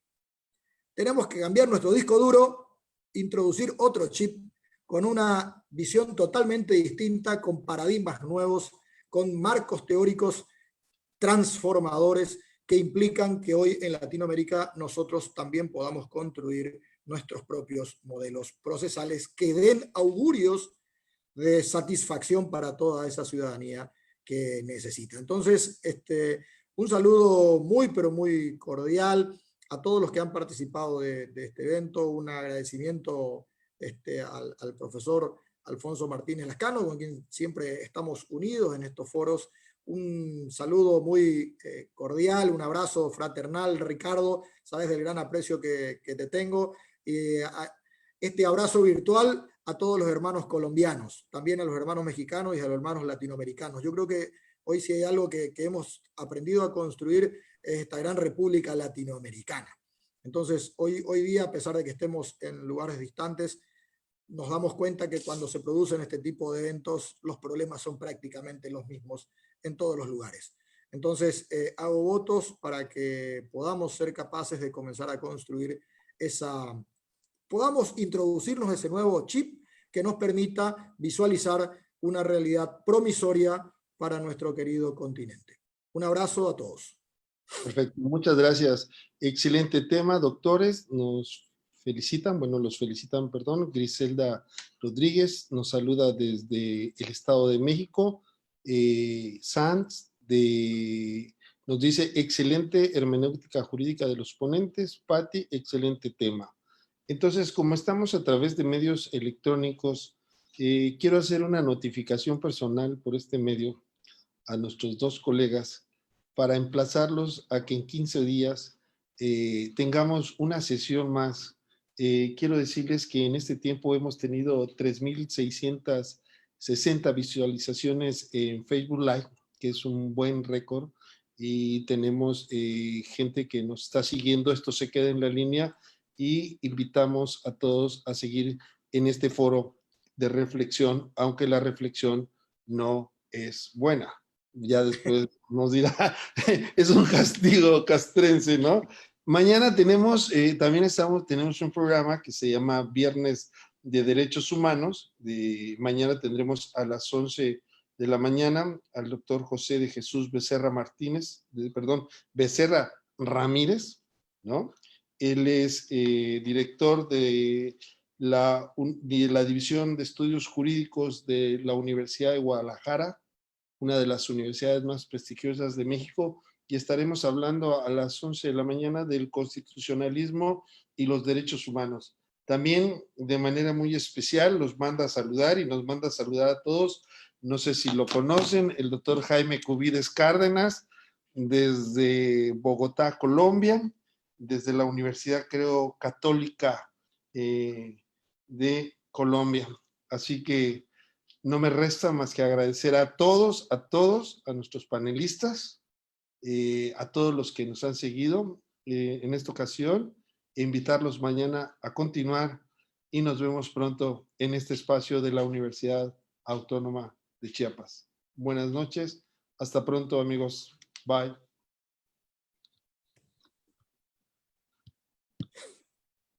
tenemos que cambiar nuestro disco duro, introducir otro chip con una visión totalmente distinta, con paradigmas nuevos, con marcos teóricos transformadores que implican que hoy en Latinoamérica nosotros también podamos construir nuestros propios modelos procesales que den augurios de satisfacción para toda esa ciudadanía que necesita. Entonces, un saludo muy, pero muy cordial a todos los que han participado de este evento, un agradecimiento al profesor Alfonso Martínez Lascano, con quien siempre estamos unidos en estos foros. Un saludo muy cordial, un abrazo fraternal, Ricardo, sabes del gran aprecio que te tengo. Este abrazo virtual a todos los hermanos colombianos, también a los hermanos mexicanos y a los hermanos latinoamericanos. Yo creo que hoy sí hay algo que hemos aprendido a construir, es esta gran república latinoamericana. Entonces, hoy día, a pesar de que estemos en lugares distantes, nos damos cuenta que cuando se producen este tipo de eventos, los problemas son prácticamente los mismos en todos los lugares. Entonces, hago votos para que podamos ser capaces de comenzar a construir podamos introducirnos ese nuevo chip que nos permita visualizar una realidad promisoria para nuestro querido continente. Un abrazo a todos. Perfecto, muchas gracias. Excelente tema, doctores. Los felicitan, Griselda Rodríguez nos saluda desde el Estado de México. Sanz nos dice, excelente hermenéutica jurídica de los ponentes. Patti, excelente tema. Entonces, como estamos a través de medios electrónicos, quiero hacer una notificación personal por este medio a nuestros dos colegas para emplazarlos a que en 15 días tengamos una sesión más. Quiero decirles que en este tiempo hemos tenido 3,660 visualizaciones en Facebook Live, que es un buen récord, y tenemos gente que nos está siguiendo. Esto se queda en la línea y invitamos a todos a seguir en este foro de reflexión, aunque la reflexión no es buena. Ya después nos dirá, es un castigo castrense, ¿no? Mañana tenemos, tenemos un programa que se llama Viernes de Derechos Humanos. Mañana tendremos a las 11 de la mañana al doctor José de Jesús Becerra Becerra Ramírez, ¿no? Él es director de la División de Estudios Jurídicos de la Universidad de Guadalajara, una de las universidades más prestigiosas de México, y estaremos hablando a las 11 de la mañana del constitucionalismo y los derechos humanos. También, de manera muy especial, los manda a saludar y nos manda a saludar a todos. No sé si lo conocen, el doctor Jaime Cubides Cárdenas, desde Bogotá, Colombia, desde la Universidad, creo, Católica de Colombia. Así que no me resta más que agradecer a todos, a nuestros panelistas, a todos los que nos han seguido en esta ocasión, e invitarlos mañana a continuar y nos vemos pronto en este espacio de la Universidad Autónoma de Chiapas. Buenas noches, hasta pronto amigos, bye.